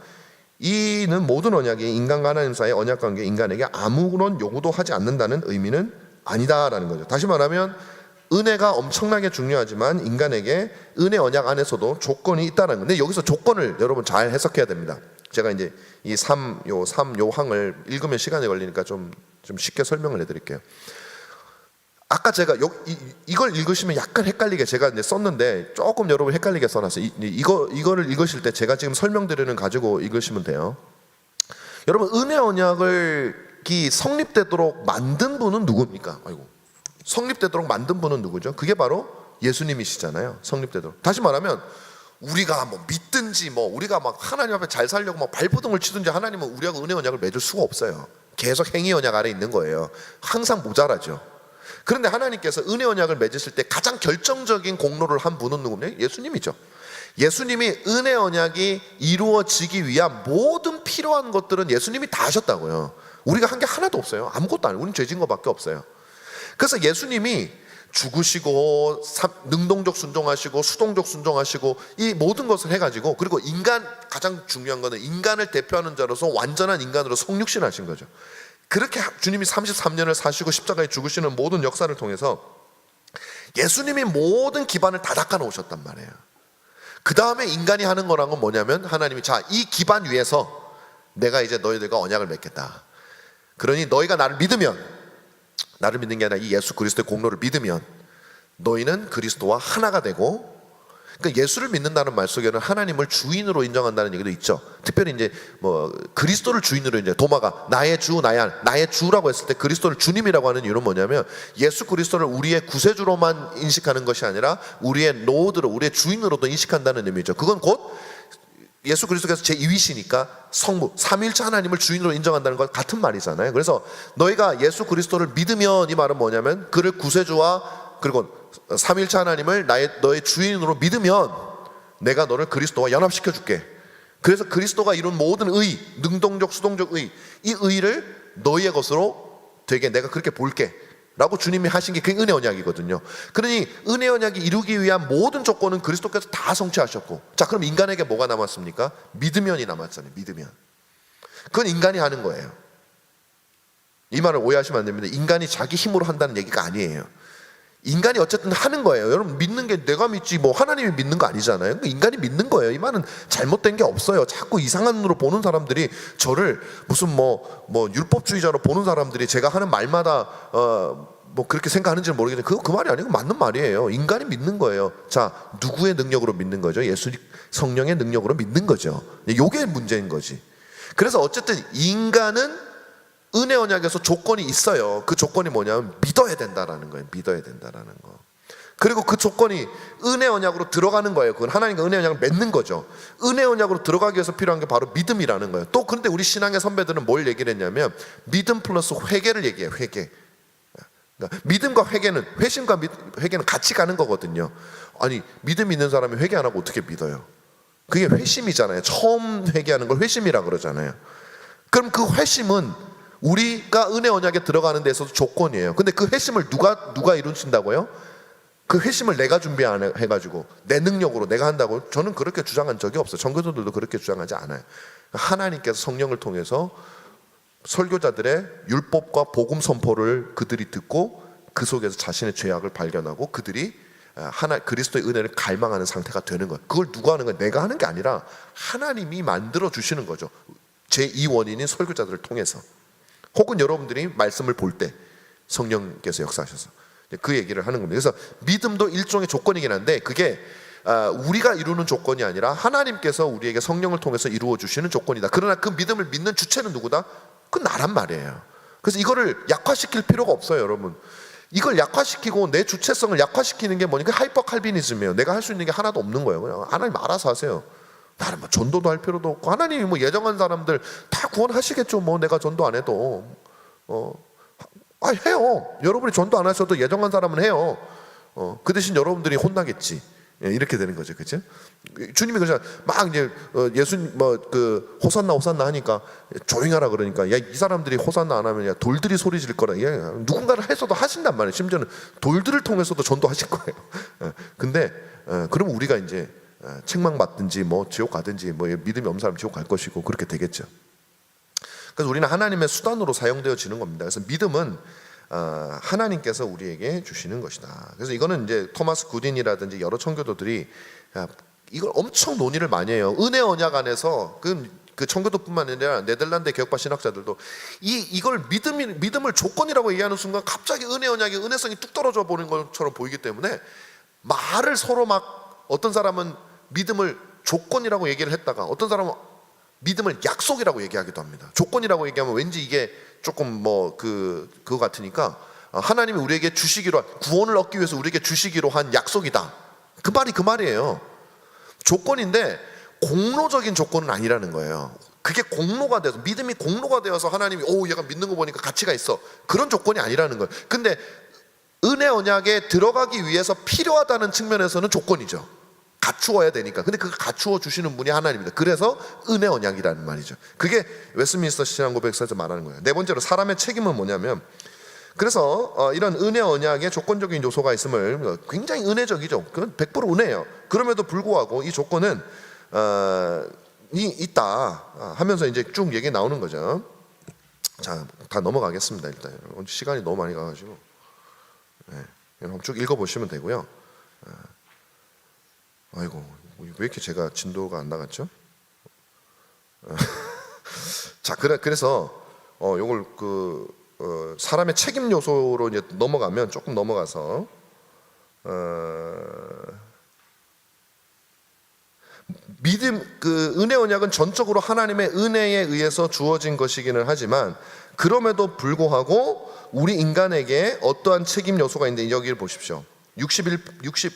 이는 모든 언약이 인간과 하나님 사이의 언약 관계, 인간에게 아무런 요구도 하지 않는다는 의미는 아니다라는 거죠. 다시 말하면 은혜가 엄청나게 중요하지만 인간에게 은혜 언약 안에서도 조건이 있다는 건데, 여기서 조건을 여러분 잘 해석해야 됩니다. 제가 이제 이 3요항을 읽으면 시간이 걸리니까 좀 쉽게 설명을 해드릴게요. 아까 제가 이걸 읽으시면 약간 헷갈리게 제가 이제 썼는데 조금 여러분 헷갈리게 써놨어요. 이거를 읽으실 때 제가 지금 설명드리는 가지고 읽으시면 돼요. 여러분, 은혜 언약이 성립되도록 만든 분은 누굽니까? 성립되도록 만든 분은 누구죠? 그게 바로 예수님이시잖아요. 성립되도록. 다시 말하면 우리가 뭐 믿든지 우리가 막 하나님 앞에 잘 살려고 막 발버둥을 치든지 하나님은 우리하고 은혜 언약을 맺을 수가 없어요. 계속 행위 언약 아래 있는 거예요. 항상 모자라죠. 그런데 하나님께서 은혜 언약을 맺으실 때 가장 결정적인 공로를 한 분은 누구냐? 예수님이죠. 예수님이 은혜 언약이 이루어지기 위한 모든 필요한 것들은 예수님이 다 하셨다고요. 우리가 한 게 하나도 없어요. 아무것도 아니에요. 우리는 죄진 것밖에 없어요. 그래서 예수님이 죽으시고 능동적 순종하시고 수동적 순종하시고 이 모든 것을 해가지고, 그리고 가장 중요한 거는 인간을 대표하는 자로서 완전한 인간으로 성육신하신 거죠. 그렇게 주님이 33년을 사시고 십자가에 죽으시는 모든 역사를 통해서 예수님이 모든 기반을 다 닦아 놓으셨단 말이에요. 그 다음에 인간이 하는 거란 건 뭐냐면, 하나님이 이 기반 위에서 내가 이제 너희들과 언약을 맺겠다. 그러니 너희가 나를 믿는 게 아니라 이 예수 그리스도의 공로를 믿으면 너희는 그리스도와 하나가 되고, 그러니까 예수를 믿는다는 말 속에는 하나님을 주인으로 인정한다는 얘기도 있죠. 특별히 이제 그리스도를 주인으로 이제 도마가 나의 주 나의 주라고 했을 때 그리스도를 주님이라고 하는 이유는 뭐냐면, 예수 그리스도를 우리의 구세주로만 인식하는 것이 아니라 우리의 로드로, 우리의 주인으로도 인식한다는 의미죠. 그건 곧 예수 그리스도께서 제2위시니까 성부 삼위일체 하나님을 주인으로 인정한다는 것 같은 말이잖아요. 그래서 너희가 예수 그리스도를 믿으면, 이 말은 뭐냐면 그를 구세주와 그리고 삼위일체 하나님을 너의 주인으로 믿으면 내가 너를 그리스도와 연합시켜 줄게. 그래서 그리스도가 이룬 모든 의, 능동적 수동적 의, 이 의를 너희의 것으로 되게 내가 그렇게 볼게 라고 주님이 하신 게 그게 은혜 언약이거든요. 그러니 은혜 언약이 이루기 위한 모든 조건은 그리스도께서 다 성취하셨고, 자, 그럼 인간에게 뭐가 남았습니까? 믿으면이 남았잖아요. 믿으면. 그건 인간이 하는 거예요. 이 말을 오해하시면 안 됩니다. 인간이 자기 힘으로 한다는 얘기가 아니에요. 인간이 어쨌든 하는 거예요. 여러분, 믿는 게 내가 믿지 하나님이 믿는 거 아니잖아요. 인간이 믿는 거예요. 이 말은 잘못된 게 없어요. 자꾸 이상한 눈으로 보는 사람들이 저를 무슨 율법주의자로 보는 사람들이 제가 하는 말마다 뭐 그렇게 생각하는지는 모르겠는데 그 말이 아니고 맞는 말이에요. 인간이 믿는 거예요. 자, 누구의 능력으로 믿는 거죠? 예수 성령의 능력으로 믿는 거죠. 이게 문제인 거지. 그래서 어쨌든 인간은 은혜 언약에서 조건이 있어요. 그 조건이 뭐냐면 믿어야 된다라는 거예요. 믿어야 된다라는 거. 그리고 그 조건이 은혜 언약으로 들어가는 거예요. 그건 하나님과 은혜 언약을 맺는 거죠. 은혜 언약으로 들어가기 위해서 필요한 게 바로 믿음이라는 거예요. 또 그런데 우리 신앙의 선배들은 뭘 얘기를 했냐면 믿음 플러스 회개를 얘기해요. 회개. 그러니까 믿음과 회개는, 회심과 회개는 같이 가는 거거든요. 아니, 믿음 있는 사람이 회개 안 하고 어떻게 믿어요? 그게 회심이잖아요. 처음 회개하는 걸 회심이라 그러잖아요. 그럼 그 회심은 우리가 은혜 언약에 들어가는 데 있어서 조건이에요. 근데 그 회심을 누가 이루신다고요? 그 회심을 내가 준비해가지고 내 능력으로 내가 한다고 저는 그렇게 주장한 적이 없어요. 전교도들도 그렇게 주장하지 않아요. 하나님께서 성령을 통해서 설교자들의 율법과 복음 선포를 그들이 듣고 그 속에서 자신의 죄악을 발견하고 그들이 그리스도의 은혜를 갈망하는 상태가 되는 거예요. 그걸 누가 하는 거예요? 내가 하는 게 아니라 하나님이 만들어 주시는 거죠. 제2원인인 설교자들을 통해서, 혹은 여러분들이 말씀을 볼 때 성령께서 역사하셔서 그 얘기를 하는 겁니다. 그래서 믿음도 일종의 조건이긴 한데 그게 우리가 이루는 조건이 아니라 하나님께서 우리에게 성령을 통해서 이루어 주시는 조건이다. 그러나 그 믿음을 믿는 주체는 누구다? 그건 나란 말이에요. 그래서 이거를 약화시킬 필요가 없어요, 여러분. 이걸 약화시키고 내 주체성을 약화시키는 게 뭐니까 하이퍼 칼비니즘이에요. 내가 할 수 있는 게 하나도 없는 거예요. 그냥 하나님 알아서 하세요. 나는 뭐 전도도 할 필요도 없고, 하나님이 뭐 예정한 사람들 다 구원하시겠죠. 뭐 내가 전도 안 해도 해요. 여러분이 전도 안 하셔도 예정한 사람은 해요. 그 대신 여러분들이 혼나겠지. 이렇게 되는 거죠, 그렇죠? 주님이 그러잖아요. 막 이제 예수님 그 호산나 하니까 조용하라 그러니까 야, 이 사람들이 호산나 안 하면 야, 돌들이 소리 질 거라. 야, 누군가를 해서도 하신단 말이에요. 심지어는 돌들을 통해서도 전도하실 거예요. 근데 그럼 우리가 이제 책망 받든지 뭐 지옥 가든지 뭐 믿음이 없는 사람 지옥 갈 것이고 그렇게 되겠죠. 그래서 우리는 하나님의 수단으로 사용되어지는 겁니다. 그래서 믿음은 하나님께서 우리에게 주시는 것이다. 그래서 이거는 이제 토마스 굿인이라든지 여러 청교도들이 이걸 엄청 논의를 많이 해요. 은혜 언약 안에서 그 청교도뿐만 아니라 네덜란드 개혁파 신학자들도 이걸 믿음을 조건이라고 얘기하는 순간 갑자기 은혜 언약의 은혜성이 뚝 떨어져 보는 것처럼 보이기 때문에 말을 서로 막 어떤 사람은 믿음을 조건이라고 얘기를 했다가 어떤 사람은 믿음을 약속이라고 얘기하기도 합니다. 조건이라고 얘기하면 왠지 이게 조금 그거 같으니까 하나님이 우리에게 주시기로 구원을 얻기 위해서 우리에게 주시기로 한 약속이다. 그 말이 그 말이에요. 조건인데 공로적인 조건은 아니라는 거예요. 그게 공로가 돼서 믿음이 공로가 되어서 하나님이 얘가 믿는 거 보니까 가치가 있어. 그런 조건이 아니라는 거예요. 근데 은혜 언약에 들어가기 위해서 필요하다는 측면에서는 조건이죠. 갖추어야 되니까. 근데 그 갖추어 주시는 분이 하나님입니다. 그래서 은혜 언약이라는 말이죠. 그게 웨스트민스터 신앙고백서에서 말하는 거예요. 네 번째로 사람의 책임은 뭐냐면, 그래서 이런 은혜 언약에 조건적인 요소가 있음을, 굉장히 은혜적이죠. 그건 100% 은혜예요. 그럼에도 불구하고 이 조건은 있다 하면서 이제 쭉 얘기 나오는 거죠. 자, 다 넘어가겠습니다. 일단 시간이 너무 많이 가가지고 한번 쭉 읽어보시면 되고요. 아이고, 왜 이렇게 제가 진도가 안 나갔죠? 자, 그래서 요걸 사람의 책임 요소로 이제 넘어가면 조금 넘어가서 믿음, 은혜 언약은 전적으로 하나님의 은혜에 의해서 주어진 것이기는 하지만 그럼에도 불구하고 우리 인간에게 어떠한 책임 요소가 있는데 여기를 보십시오.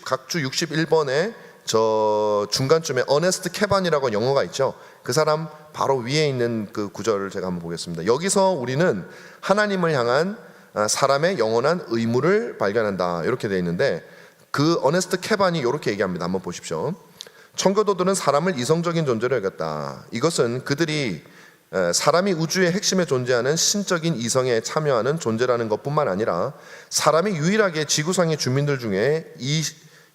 각주 61번에 저 중간쯤에 어네스트 캐반이라고 영어가 있죠. 그 사람 바로 위에 있는 그 구절을 제가 한번 보겠습니다. 여기서 우리는 하나님을 향한 사람의 영원한 의무를 발견한다 이렇게 되어 있는데, 그 어네스트 캐반이 이렇게 얘기합니다. 한번 보십시오. 청교도들은 사람을 이성적인 존재로 여겼다. 이것은 그들이 사람이 우주의 핵심에 존재하는 신적인 이성에 참여하는 존재라는 것뿐만 아니라 사람이 유일하게 지구상의 주민들 중에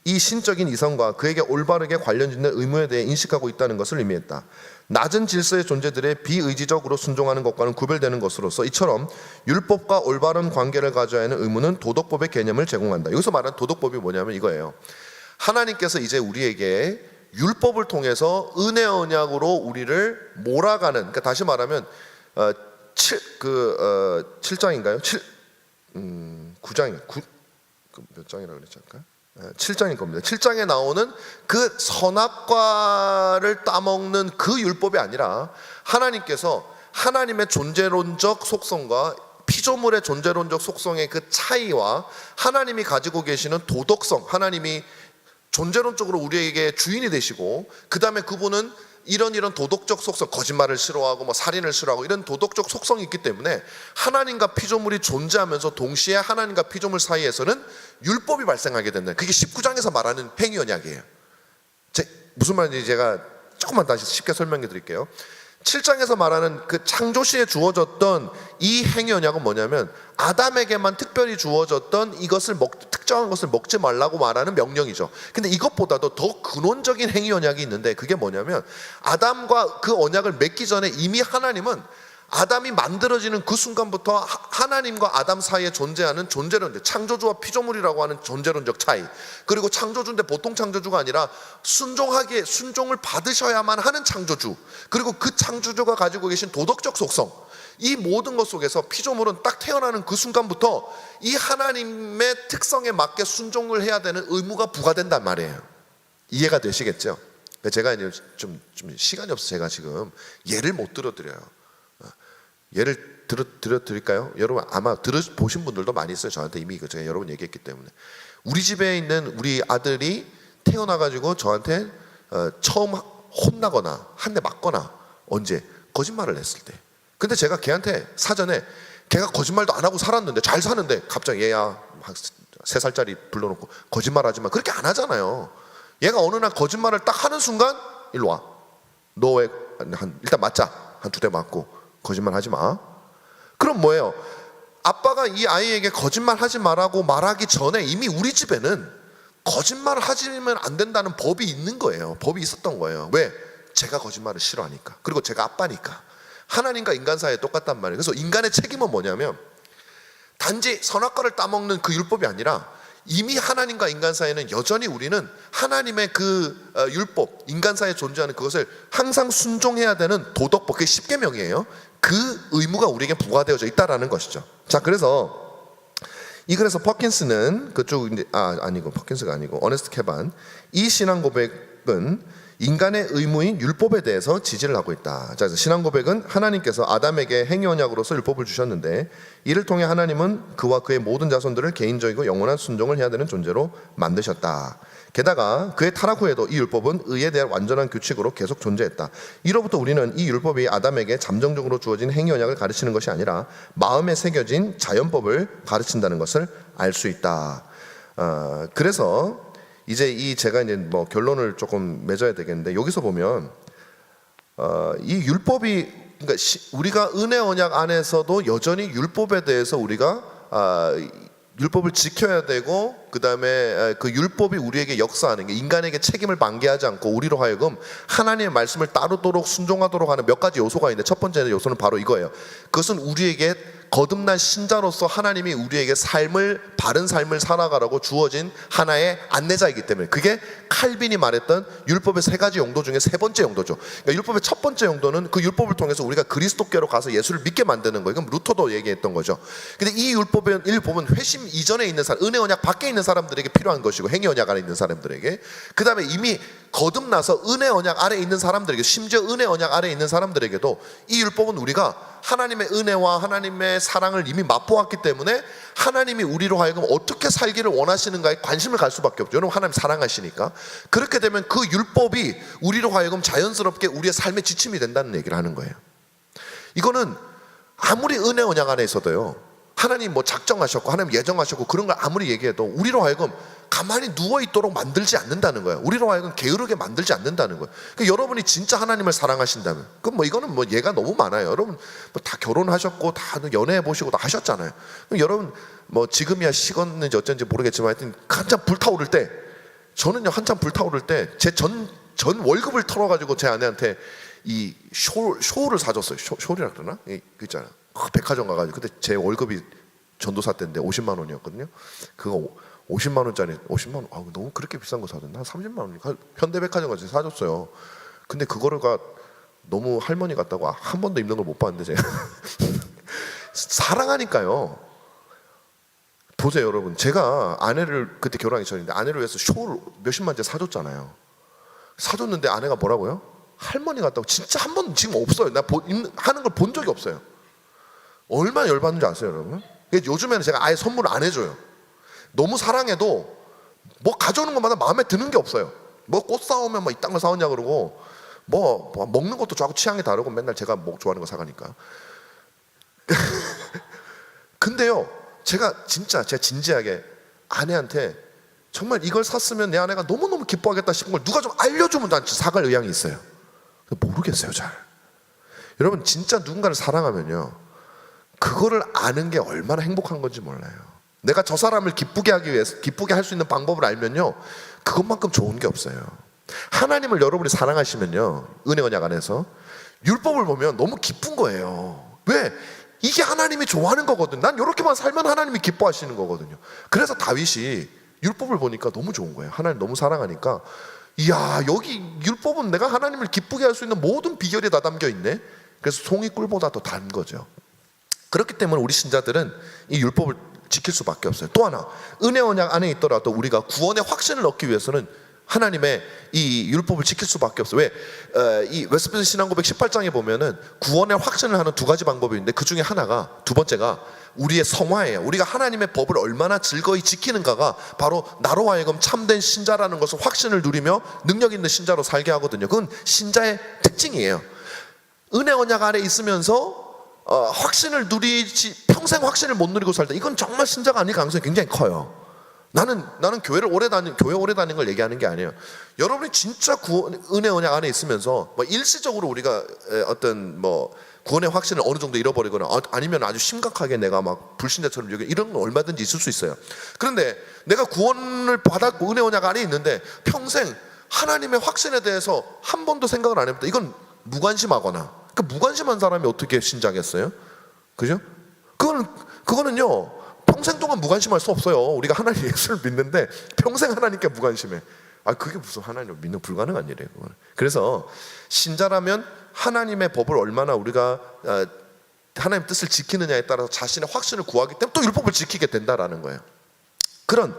이 신적인 이성과 그에게 올바르게 관련짓는 의무에 대해 인식하고 있다는 것을 의미했다. 낮은 질서의 존재들의 비의지적으로 순종하는 것과는 구별되는 것으로서 이처럼 율법과 올바른 관계를 가져야 하는 의무는 도덕법의 개념을 제공한다. 여기서 말하는 도덕법이 뭐냐면 이거예요. 하나님께서 이제 우리에게 율법을 통해서 은혜 언약으로 우리를 몰아가는, 그러니까 다시 말하면 7장인가요? 9장이 몇 장이라고 그랬지 아까? 7장일 겁니다. 7장에 나오는 그 선악과를 따먹는 그 율법이 아니라 하나님께서 하나님의 존재론적 속성과 피조물의 존재론적 속성의 그 차이와 하나님이 가지고 계시는 도덕성, 하나님이 존재론적으로 우리에게 주인이 되시고 그 다음에 그분은 이런 도덕적 속성, 거짓말을 싫어하고 뭐 살인을 싫어하고 이런 도덕적 속성이 있기 때문에 하나님과 피조물이 존재하면서 동시에 하나님과 피조물 사이에서는 율법이 발생하게 된다. 그게 19장에서 말하는 행위 언약이에요. 무슨 말인지 제가 조금만 다시 쉽게 설명해 드릴게요. 7장에서 말하는 그 창조시에 주어졌던 이 행위 언약은 뭐냐면 아담에게만 특별히 주어졌던 이것을 특정한 것을 먹지 말라고 말하는 명령이죠. 근데 이것보다도 더 근원적인 행위 언약이 있는데 그게 뭐냐면 아담과 그 언약을 맺기 전에 이미 하나님은 아담이 만들어지는 그 순간부터 하나님과 아담 사이에 존재하는 존재론적, 창조주와 피조물이라고 하는 존재론적 차이, 그리고 창조주인데 보통 창조주가 아니라 순종을 받으셔야만 하는 창조주, 그리고 그 창조주가 가지고 계신 도덕적 속성, 이 모든 것 속에서 피조물은 딱 태어나는 그 순간부터 이 하나님의 특성에 맞게 순종을 해야 되는 의무가 부과된단 말이에요. 이해가 되시겠죠? 제가 이제 좀 시간이 없어서 제가 지금 예를 못 들어드려요. 예를 들어드릴까요? 여러분 아마 들어보신 분들도 많이 있어요. 저한테 이미 제가 여러 번 얘기했기 때문에. 우리 집에 있는 우리 아들이 태어나가지고 저한테 처음 혼나거나 한 대 맞거나 언제? 거짓말을 했을 때. 근데 제가 걔한테 사전에 걔가 거짓말도 안 하고 살았는데 잘 사는데 갑자기 얘야 3살짜리 불러놓고 거짓말하지 마, 그렇게 안 하잖아요. 얘가 어느 날 거짓말을 딱 하는 순간 일로 와, 너 왜 일단 맞자, 한 2대 맞고 거짓말 하지 마. 그럼 뭐예요? 아빠가 이 아이에게 거짓말 하지 말라고 말하기 전에 이미 우리 집에는 거짓말을 하시면 안 된다는 법이 있는 거예요. 법이 있었던 거예요. 왜? 제가 거짓말을 싫어하니까. 그리고 제가 아빠니까. 하나님과 인간 사이에 똑같단 말이에요. 그래서 인간의 책임은 뭐냐면 단지 선악과를 따먹는 그 율법이 아니라 이미 하나님과 인간 사이에는 여전히 우리는 하나님의 그 율법, 인간 사이에 존재하는 그것을 항상 순종해야 되는 도덕법, 그게 10계명이에요. 그 의무가 우리에게 부과되어져 있다라는 것이죠. 자, 그래서 퍼킨스는 그쪽 아니고 퍼킨스가 아니고 어네스트 캐반, 이 신앙 고백은 인간의 의무인 율법에 대해서 지지를 하고 있다. 자, 그래서 신앙 고백은 하나님께서 아담에게 행위 언약으로서 율법을 주셨는데 이를 통해 하나님은 그와 그의 모든 자손들을 개인적이고 영원한 순종을 해야 되는 존재로 만드셨다. 게다가 그의 타락 후에도 이 율법은 의에 대한 완전한 규칙으로 계속 존재했다. 이로부터 우리는 이 율법이 아담에게 잠정적으로 주어진 행위 언약을 가르치는 것이 아니라 마음에 새겨진 자연법을 가르친다는 것을 알 수 있다. 그래서 이제 제가 이제 뭐 결론을 조금 맺어야 되겠는데, 여기서 보면 이 율법이, 그러니까 우리가 은혜 언약 안에서도 여전히 율법에 대해서 우리가 율법을 지켜야 되고, 그 다음에 그 율법이 우리에게 역사하는 게 인간에게 책임을 방기하지 않고 우리로 하여금 하나님의 말씀을 따르도록 순종하도록 하는 몇 가지 요소가 있는데, 첫 번째 요소는 바로 이거예요. 그것은 우리에게 거듭난 신자로서 하나님이 우리에게 바른 삶을 살아가라고 주어진 하나의 안내자이기 때문에, 그게 칼빈이 말했던 율법의 3가지 용도 중에 3번째 용도죠. 그러니까 율법의 첫 번째 용도는 그 율법을 통해서 우리가 그리스도께로 가서 예수를 믿게 만드는 거예요. 이건 루터도 얘기했던 거죠. 근데 이 율법은 회심 이전에 있는 사람, 은혜 언약 밖에 있는 사람들에게 필요한 것이고, 행위 언약 안에 있는 사람들에게, 그 다음에 이미 거듭나서 은혜 언약 아래 있는 사람들에게, 심지어 은혜 언약 아래 있는 사람들에게도 이 율법은 우리가 하나님의 은혜와 하나님의 사랑을 이미 맛보았기 때문에 하나님이 우리로 하여금 어떻게 살기를 원하시는가에 관심을 갈 수밖에 없죠. 여러분, 하나님 사랑하시니까. 그렇게 되면 그 율법이 우리로 하여금 자연스럽게 우리의 삶의 지침이 된다는 얘기를 하는 거예요. 이거는 아무리 은혜 언약 안에 있어도요, 하나님 뭐 작정하셨고 하나님 예정하셨고 그런 걸 아무리 얘기해도 우리로 하여금 가만히 누워있도록 만들지 않는다는 거예요. 우리로 하여금 게으르게 만들지 않는다는 거예요. 그러니까 여러분이 진짜 하나님을 사랑하신다면, 그럼 뭐 이거는 뭐 예가 너무 많아요. 여러분 뭐 다 결혼하셨고 다 연애해보시고 다 하셨잖아요. 그럼 여러분 뭐 지금이야 식었는지 어쩐지 모르겠지만 하여튼 한참 불타오를 때, 저는요 한참 불타오를 때 제 전 월급을 털어가지고 제 아내한테 이 쇼를 사줬어요. 쇼리라 그러나? 그 있잖아요. 백화점 가가지고, 그때 제 월급이 전도사 때인데 50만 원이었거든요. 그거 50만 원짜리 50만 원, 너무 그렇게 비싼 거 사줬나? 한 30만 원, 현대백화점 가서 사줬어요. 근데 그거가 너무 할머니 같다고 한 번도 입는 걸 못 봤는데 제가 사랑하니까요. 보세요 여러분, 제가 아내를 그때 결혼하기 전인데 아내를 위해서 쇼를 몇십만째 사줬잖아요. 사줬는데 아내가 뭐라고요? 할머니 같다고. 진짜 한 번도 지금 없어요. 나 하는 걸 본 적이 없어요. 얼마나 열받는지 아세요 여러분? 요즘에는 제가 아예 선물을 안 해줘요. 너무 사랑해도 뭐 가져오는 것마다 마음에 드는 게 없어요. 뭐 꽃 사오면 뭐 이딴 거 사왔냐 그러고, 뭐 먹는 것도 저하고 취향이 다르고 맨날 제가 뭐 좋아하는 거 사가니까. 근데요, 제가 진지하게 아내한테 정말 이걸 샀으면 내 아내가 너무너무 기뻐하겠다 싶은 걸 누가 좀 알려주면 난 사갈 의향이 있어요. 모르겠어요 잘. 여러분 진짜 누군가를 사랑하면요, 그거를 아는 게 얼마나 행복한 건지 몰라요. 내가 저 사람을 기쁘게 하기 위해서, 기쁘게 할 수 있는 방법을 알면요, 그것만큼 좋은 게 없어요. 하나님을 여러분이 사랑하시면요, 은혜 언약 안에서 율법을 보면 너무 기쁜 거예요. 왜? 이게 하나님이 좋아하는 거거든. 난 이렇게만 살면 하나님이 기뻐하시는 거거든요. 그래서 다윗이 율법을 보니까 너무 좋은 거예요. 하나님 너무 사랑하니까, 이야, 여기 율법은 내가 하나님을 기쁘게 할 수 있는 모든 비결이 다 담겨 있네. 그래서 송이 꿀보다 더 단 거죠. 그렇기 때문에 우리 신자들은 이 율법을 지킬 수밖에 없어요. 또 하나, 은혜 언약 안에 있더라도 우리가 구원의 확신을 얻기 위해서는 하나님의 이 율법을 지킬 수밖에 없어요. 왜? 이 웨스트민스터 신앙고백 18장에 보면은 구원의 확신을 하는 두 가지 방법이 있는데, 그 중에 하나가, 두 번째가 우리의 성화예요. 우리가 하나님의 법을 얼마나 즐거이 지키는가가 바로 나로 하여금 참된 신자라는 것을 확신을 누리며 능력 있는 신자로 살게 하거든요. 그건 신자의 특징이에요. 은혜 언약 안에 있으면서 확신을 누리지, 평생 확신을 못 누리고 살다, 이건 정말 신자가 아닐 가능성이 굉장히 커요. 나는 교회 오래 다니는 걸 얘기하는 게 아니에요. 여러분이 진짜 은혜 언약 안에 있으면서 뭐 일시적으로 우리가 어떤 뭐 구원의 확신을 어느 정도 잃어버리거나, 아니면 아주 심각하게 내가 막 불신자처럼 여기, 이런 건 얼마든지 있을 수 있어요. 그런데 내가 구원을 받았고 은혜 언약 안에 있는데 평생 하나님의 확신에 대해서 한 번도 생각을 안 해봤다, 이건 무관심하거나, 그 무관심한 사람이 어떻게 신자겠어요? 그죠? 그거는요, 평생 동안 무관심할 수 없어요. 우리가 하나님 예수를 믿는데 평생 하나님께 무관심해. 그게 무슨 하나님을 믿는 불가능한 일이에요. 그건. 그래서 신자라면 하나님의 법을 얼마나 우리가 하나님 뜻을 지키느냐에 따라서 자신의 확신을 구하기 때문에 또 율법을 지키게 된다라는 거예요. 그런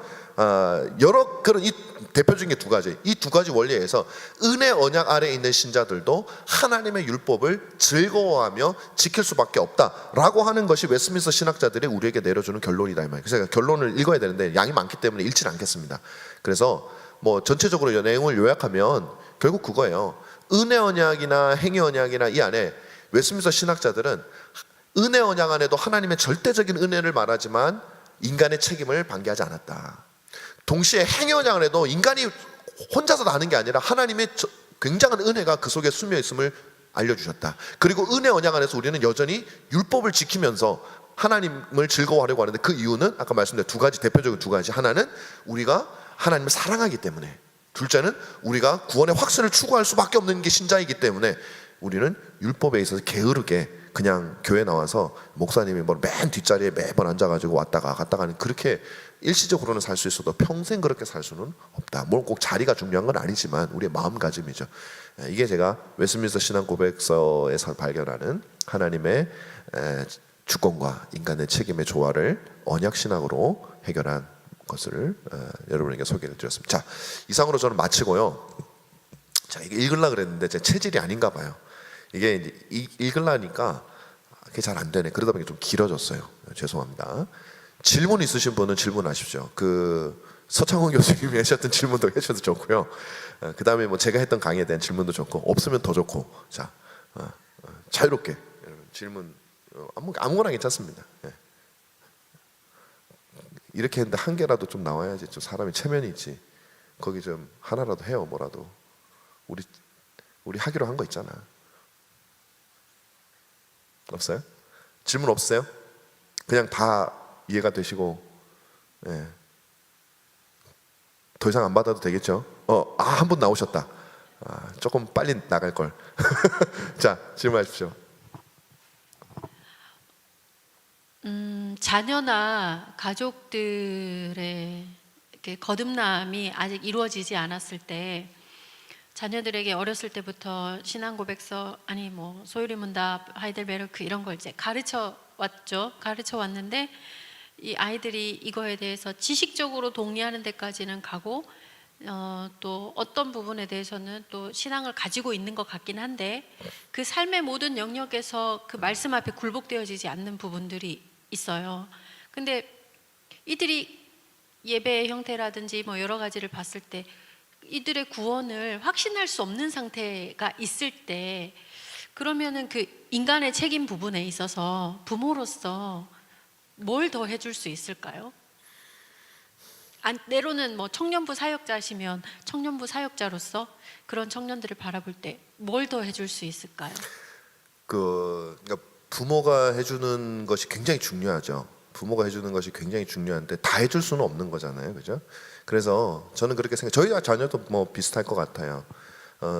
이 대표적인 게 두 가지, 이 두 가지 원리에서 은혜 언약 아래에 있는 신자들도 하나님의 율법을 즐거워하며 지킬 수밖에 없다라고 하는 것이 웨스트민스터 신학자들이 우리에게 내려주는 결론이다 이 말이에요. 그래서 제가 결론을 읽어야 되는데 양이 많기 때문에 읽지는 않겠습니다. 그래서 뭐 전체적으로 이 내용을 요약하면 결국 그거예요. 은혜 언약이나 행위 언약이나 이 안에 웨스트민스터 신학자들은 은혜 언약 안에도 하나님의 절대적인 은혜를 말하지만 인간의 책임을 방기하지 않았다. 동시에 행위 언약 안에도 인간이 혼자서 나는 게 아니라 하나님의 굉장한 은혜가 그 속에 스며 있음을 알려주셨다. 그리고 은혜 언약 안에서 우리는 여전히 율법을 지키면서 하나님을 즐거워하려고 하는데, 그 이유는 아까 말씀드린 두 가지, 대표적인 두 가지. 하나는 우리가 하나님을 사랑하기 때문에, 둘째는 우리가 구원의 확신을 추구할 수밖에 없는 게 신자이기 때문에 우리는 율법에 있어서 게으르게 그냥 교회 나와서 목사님이 뭐 맨 뒷자리에 매번 앉아가지고 왔다가 갔다가 하는, 그렇게 일시적으로는 살 수 있어도 평생 그렇게 살 수는 없다. 뭐 꼭 자리가 중요한 건 아니지만 우리의 마음가짐이죠. 이게 제가 웨스트민스터 신앙고백서에서 발견하는 하나님의 주권과 인간의 책임의 조화를 언약신학으로 해결한 것을 여러분에게 소개를 드렸습니다. 자, 이상으로 저는 마치고요. 자, 이게 읽으려고 그랬는데 제 체질이 아닌가 봐요. 이게 이제 읽으려니까 그게 잘 안 되네. 그러다 보니까 좀 길어졌어요. 죄송합니다. 질문 있으신 분은 질문하십시오. 그 서창훈 교수님이 하셨던 질문도 해주셔도 좋고요. 그 다음에 뭐 제가 했던 강의에 대한 질문도 좋고, 없으면 더 좋고. 자, 자유롭게 여러분 질문 아무거나 괜찮습니다. 이렇게 했는데 한 개라도 좀 나와야지 좀 사람이 체면이 있지. 거기 좀 하나라도 해요. 뭐라도 우리 하기로 한 거 있잖아. 없어요? 질문 없어요? 그냥 다 이해가 되시고, 더 이상 안 받아도 되겠죠? 한 분 나오셨다. 조금 빨리 나갈 걸. 자, 질문하십시오. 자녀나 가족들의 이렇게 거듭남이 아직 이루어지지 않았을 때, 자녀들에게 어렸을 때부터 신앙 고백서, 아니 뭐 소유리 문답, 하이델베르크 이런 걸 이제 가르쳐 왔죠. 가르쳐 왔는데 이 아이들이 이거에 대해서 지식적으로 동의하는 데까지는 가고 또 어떤 부분에 대해서는 또 신앙을 가지고 있는 것 같긴 한데 그 삶의 모든 영역에서 그 말씀 앞에 굴복되어지지 않는 부분들이 있어요. 근데 이들이 예배의 형태라든지 뭐 여러 가지를 봤을 때 이들의 구원을 확신할 수 없는 상태가 있을 때 그러면은 그 인간의 책임 부분에 있어서 부모로서 뭘 더 해줄 수 있을까요? 때로는 뭐 청년부 사역자시면 청년부 사역자로서 그런 청년들을 바라볼 때 뭘 더 해줄 수 있을까요? 그러니까 부모가 해주는 것이 굉장히 중요하죠. 부모가 해주는 것이 굉장히 중요한데 다 해줄 수는 없는 거잖아요, 그죠? 그래서 저는 그렇게 생각. 저희 자녀도 뭐 비슷할 것 같아요.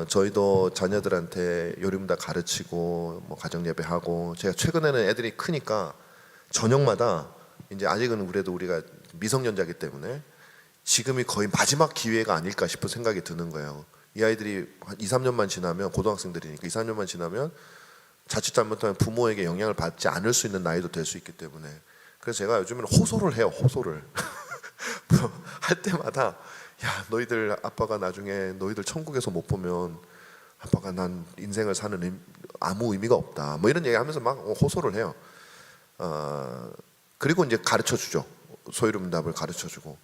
저희도 자녀들한테 요리문다 가르치고 뭐 가정 예배하고 제가 최근에는 애들이 크니까 저녁마다 이제 아직은 그래도 우리가 미성년자이기 때문에 지금이 거의 마지막 기회가 아닐까 싶은 생각이 드는 거예요. 이 아이들이 한 2, 3년만 지나면 고등학생들이니까 2, 3년만 지나면 자칫 잘못하면 부모에게 영향을 받지 않을 수 있는 나이도 될 수 있기 때문에 그래서 제가 요즘에는 호소를 해요. 호소를 할 때마다 야 너희들 아빠가 나중에 너희들 천국에서 못 보면 아빠가 난 인생을 사는 아무 의미가 없다 뭐 이런 얘기하면서 막 호소를 해요. 그리고 이제 가르쳐 주죠. 소이름답을 가르쳐 주고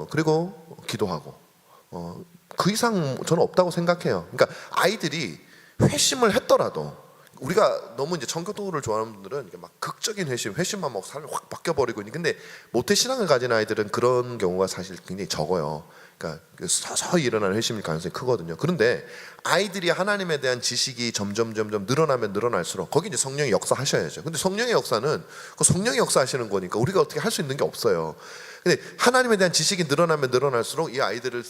그리고 기도하고 그 이상 저는 없다고 생각해요. 그러니까 아이들이 회심을 했더라도 우리가 너무 이제 청교도를 좋아하는 분들은 이렇게 막 극적인 회심만 막 삶이 확 바뀌어버리고 근데 모태 신앙을 가진 아이들은 그런 경우가 사실 굉장히 적어요. 그러니까 서서히 일어나는 회심일 가능성이 크거든요. 그런데 아이들이 하나님에 대한 지식이 점점 늘어나면 늘어날수록 거기 이제 성령이 역사하셔야죠. 근데 성령의 역사는 그 성령이 역사하시는 거니까 우리가 어떻게 할 수 있는 게 없어요. 근데 하나님에 대한 지식이 늘어나면 늘어날수록 이 아이들이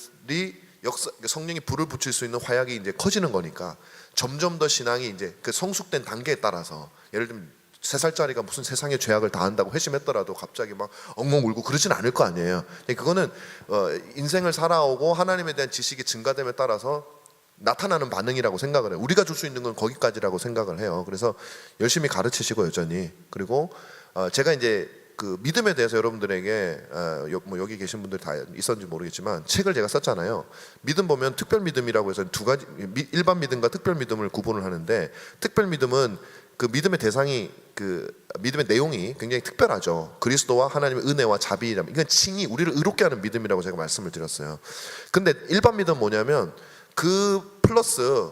성령이 불을 붙일 수 있는 화약이 이제 커지는 거니까 점점 더 신앙이 이제 그 성숙된 단계에 따라서 예를 들면 3살짜리가 무슨 세상의 죄악을 다한다고 회심했더라도 갑자기 막 엉엉 울고 그러진 않을 거 아니에요. 그거는 인생을 살아오고 하나님에 대한 지식이 증가됨에 따라서 나타나는 반응이라고 생각을 해요. 우리가 줄 수 있는 건 거기까지라고 생각을 해요. 그래서 열심히 가르치시고 여전히 그리고 제가 이제 그 믿음에 대해서 여러분들에게 뭐 여기 계신 분들 다 있었는지 모르겠지만 책을 제가 썼잖아요. 믿음 보면 특별 믿음이라고 해서 두 가지 일반 믿음과 특별 믿음을 구분을 하는데 특별 믿음은 그 믿음의 대상이 그 믿음의 내용이 굉장히 특별하죠. 그리스도와 하나님의 은혜와 자비라면 이건 칭이 우리를 의롭게 하는 믿음이라고 제가 말씀을 드렸어요. 근데 일반 믿음은 뭐냐면 그 플러스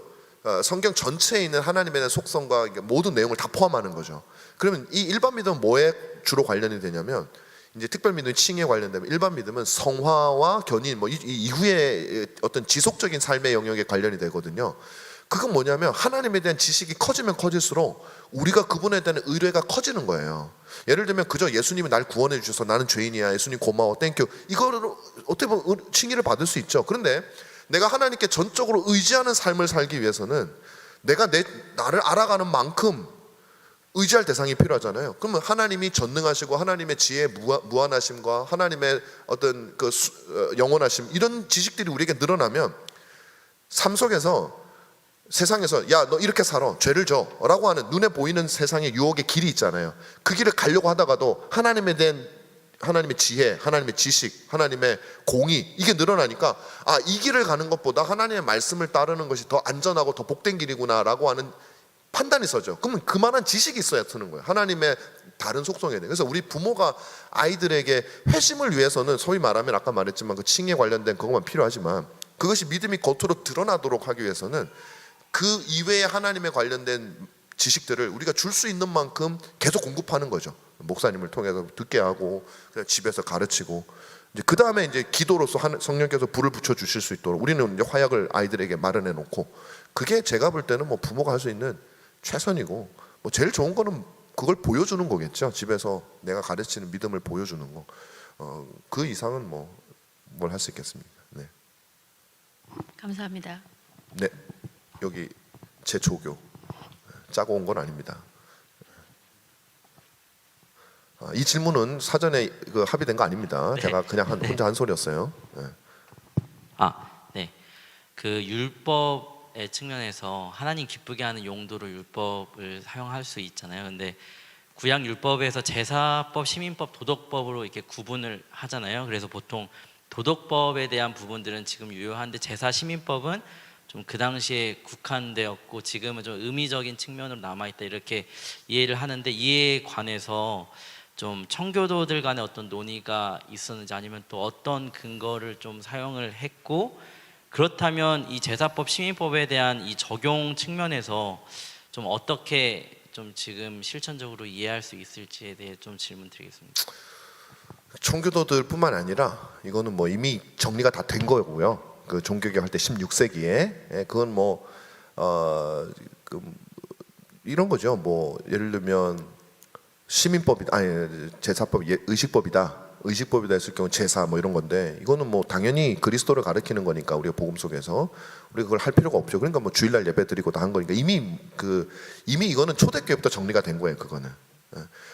성경 전체에 있는 하나님에 대한 속성과 모든 내용을 다 포함하는 거죠. 그러면 이 일반 믿음은 뭐에 주로 관련이 되냐면 이제 특별 믿음이 칭에 관련되면 일반 믿음은 성화와 견인 뭐 이후에 어떤 지속적인 삶의 영역에 관련이 되거든요. 그건 뭐냐면 하나님에 대한 지식이 커지면 커질수록 우리가 그분에 대한 의뢰가 커지는 거예요. 예를 들면 그저 예수님이 날 구원해 주셔서 나는 죄인이야 예수님 고마워 땡큐 이거로 어떻게 보면 칭의를 받을 수 있죠. 그런데 내가 하나님께 전적으로 의지하는 삶을 살기 위해서는 내가 나를 알아가는 만큼 의지할 대상이 필요하잖아요. 그러면 하나님이 전능하시고 하나님의 지혜의 무한하심과 하나님의 어떤 그 영원하심 이런 지식들이 우리에게 늘어나면 삶 속에서 세상에서 야 너 이렇게 살아 죄를 져 라고 하는 눈에 보이는 세상의 유혹의 길이 있잖아요. 그 길을 가려고 하다가도 하나님에 대한 하나님의 지혜, 하나님의 지식, 하나님의 공의 이게 늘어나니까 이 길을 가는 것보다 하나님의 말씀을 따르는 것이 더 안전하고 더 복된 길이구나라고 하는 판단이 서죠. 그러면 그만한 지식이 있어야 트는 거예요. 하나님의 다른 속성에 대해. 그래서 우리 부모가 아이들에게 회심을 위해서는 소위 말하면 아까 말했지만 그 칭에 관련된 그것만 필요하지만 그것이 믿음이 겉으로 드러나도록 하기 위해서는 그 이외에 하나님에 관련된 지식들을 우리가 줄 수 있는 만큼 계속 공급하는 거죠. 목사님을 통해서 듣게 하고 그냥 집에서 가르치고 이제 그 다음에 이제 기도로서 성령께서 불을 붙여 주실 수 있도록 우리는 이제 화약을 아이들에게 마련해 놓고 그게 제가 볼 때는 뭐 부모가 할 수 있는 최선이고 뭐 제일 좋은 거는 그걸 보여주는 거겠죠. 집에서 내가 가르치는 믿음을 보여주는 거. 그 이상은 뭐 뭘 할 수 있겠습니까? 네. 감사합니다. 네. 여기 제 조교 짜고 온 건 아닙니다. 이 질문은 사전에 그 합의된 거 아닙니다. 네. 제가 그냥 혼자 한 소리였어요. 네. 네. 그 율법의 측면에서 하나님 기쁘게 하는 용도로 율법을 사용할 수 있잖아요. 근데 구약 율법에서 제사법, 시민법, 도덕법으로 이렇게 구분을 하잖아요. 그래서 보통 도덕법에 대한 부분들은 지금 유효한데 제사, 시민법은 좀 그 당시에 국한되었고 지금은 좀 의미적인 측면으로 남아있다 이렇게 이해를 하는데, 이에 관해서 좀 청교도들 간의 어떤 논의가 있었는지, 아니면 또 어떤 근거를 좀 사용을 했고, 그렇다면 이 제사법, 시민법에 대한 이 적용 측면에서 좀 어떻게 좀 지금 실천적으로 이해할 수 있을지에 대해 좀 질문드리겠습니다. 청교도들뿐만 아니라 이거는 뭐 이미 정리가 다 된 거고요. 그 종교개혁 할 때 16세기에 그건 뭐 이런 거죠. 뭐 예를 들면 시민법이다, 아니 제사법, 의식법이다 했을 경우 제사 뭐 이런 건데, 이거는 뭐 당연히 그리스도를 가리키는 거니까 우리가 복음 속에서 우리가 그걸 할 필요가 없죠. 그러니까 뭐 주일날 예배 드리고 다 한 거니까 이미 이거는 초대교회부터 정리가 된 거예요. 그거는.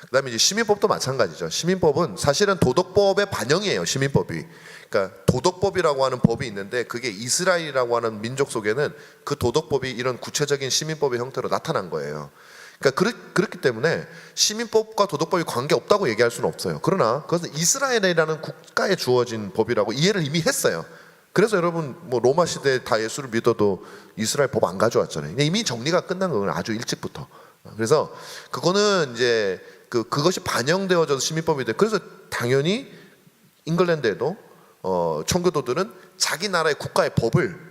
그다음에 이제 시민법도 마찬가지죠. 시민법은 사실은 도덕법의 반영이에요. 시민법이. 그러니까 도덕법이라고 하는 법이 있는데, 그게 이스라엘이라고 하는 민족 속에는 그 도덕법이 이런 구체적인 시민법의 형태로 나타난 거예요. 그러니까 그렇기 때문에 시민법과 도덕법이 관계 없다고 얘기할 수는 없어요. 그러나 그것은 이스라엘이라는 국가에 주어진 법이라고 이해를 이미 했어요. 그래서 여러분 뭐 로마 시대에 다 예수를 믿어도 이스라엘 법 안 가져왔잖아요. 이미 정리가 끝난 거는 아주 일찍부터. 그래서 그거는 이제 그것이 반영되어져서 시민법이 돼. 그래서 당연히 잉글랜드에도 청교도들은 자기 나라의 국가의 법을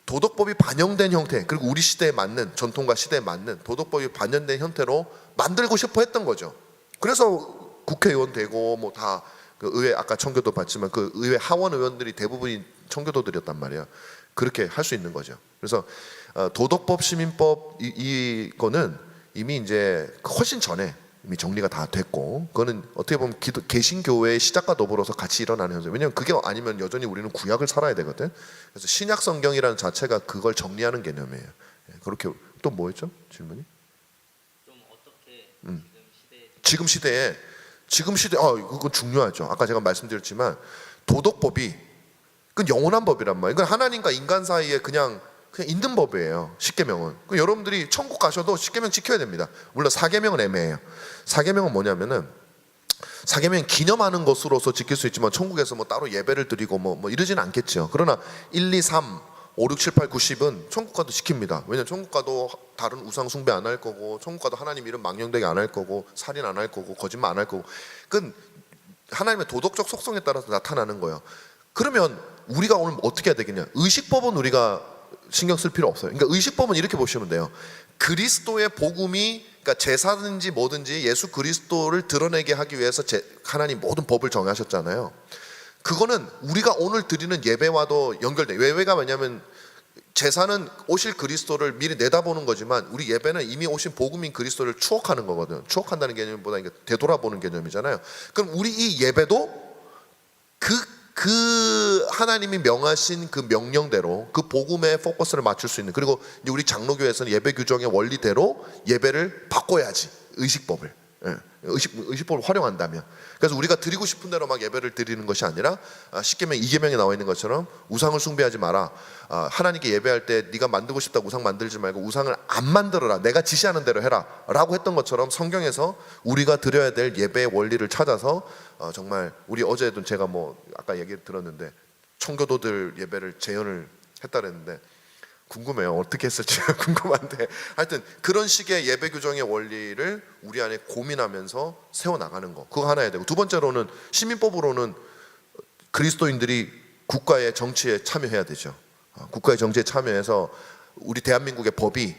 도덕법이 반영된 형태, 그리고 우리 시대에 맞는, 전통과 시대에 맞는 도덕법이 반영된 형태로 만들고 싶어 했던 거죠. 그래서 국회의원 되고 뭐 다 그 의회, 아까 청교도 봤지만 그 의회 하원 의원들이 대부분이 청교도들이었단 말이에요. 그렇게 할 수 있는 거죠. 그래서 도덕법, 시민법 이거는 이미 이제 훨씬 전에 이미 정리가 다 됐고, 그거는 어떻게 보면 개신교회의 시작과 더불어서 같이 일어나는 현상. 왜냐하면 그게 아니면 여전히 우리는 구약을 살아야 되거든. 그래서 신약 성경이라는 자체가 그걸 정리하는 개념이에요. 그렇게. 또 뭐였죠? 질문이? 좀 어떻게 지금 시대에 그건 중요하죠. 아까 제가 말씀드렸지만 도덕법이 그건 영원한 법이란 말이에요. 그건 하나님과 인간 사이에 그냥 있는 법이에요. 십계명은. 여러분들이 천국 가셔도 십계명 지켜야 됩니다. 물론 사계명은 애매해요. 사계명은 뭐냐면은, 사계명은 기념하는 것으로서 지킬 수 있지만 천국에서 뭐 따로 예배를 드리고 뭐 이러지는 않겠죠. 그러나 1, 2, 3, 5, 6, 7, 8, 9, 10은 천국 가도 지킵니다. 왜냐면 천국 가도 다른 우상 숭배 안 할 거고, 천국 가도 하나님 이름 망령되게 안 할 거고, 살인 안 할 거고, 거짓말 안 할 거고. 그건 하나님의 도덕적 속성에 따라서 나타나는 거예요. 그러면 우리가 오늘 어떻게 해야 되겠냐? 의식법은 우리가 신경 쓸 필요 없어요. 그러니까 의식법은 이렇게 보시면 돼요. 그리스도의 복음이, 그러니까 제사든지 뭐든지 예수 그리스도를 드러내게 하기 위해서 하나님 모든 법을 정하셨잖아요. 그거는 우리가 오늘 드리는 예배와도 연결돼. 예배가 뭐냐면 제사는 오실 그리스도를 미리 내다보는 거지만, 우리 예배는 이미 오신 복음인 그리스도를 추억하는 거거든요. 추억한다는 개념보다 이게 되돌아보는 개념이잖아요. 그럼 우리 이 예배도 그 하나님이 명하신 그 명령대로 그 복음에 포커스를 맞출 수 있는, 그리고 이제 우리 장로교회에서는 예배 규정의 원리대로 예배를 바꿔야지. 의식법을. 의식법을 활용한다면. 그래서 우리가 드리고 싶은 대로 막 예배를 드리는 것이 아니라 10계명 2계명에 나와 있는 것처럼 우상을 숭배하지 마라. 하나님께 예배할 때 네가 만들고 싶다고 우상 만들지 말고 우상을 안 만들어라. 내가 지시하는 대로 해라 라고 했던 것처럼, 성경에서 우리가 드려야 될 예배의 원리를 찾아서 정말 우리 어제도 제가 뭐 아까 얘기 들었는데 청교도들 예배를 재현을 했다 그랬는데, 궁금해요. 어떻게 했을지 궁금한데, 하여튼 그런 식의 예배 규정의 원리를 우리 안에 고민하면서 세워나가는 거, 그거 하나 해야 되고, 두 번째로는 시민법으로는 그리스도인들이 국가의 정치에 참여해야 되죠. 국가의 정치에 참여해서 우리 대한민국의 법이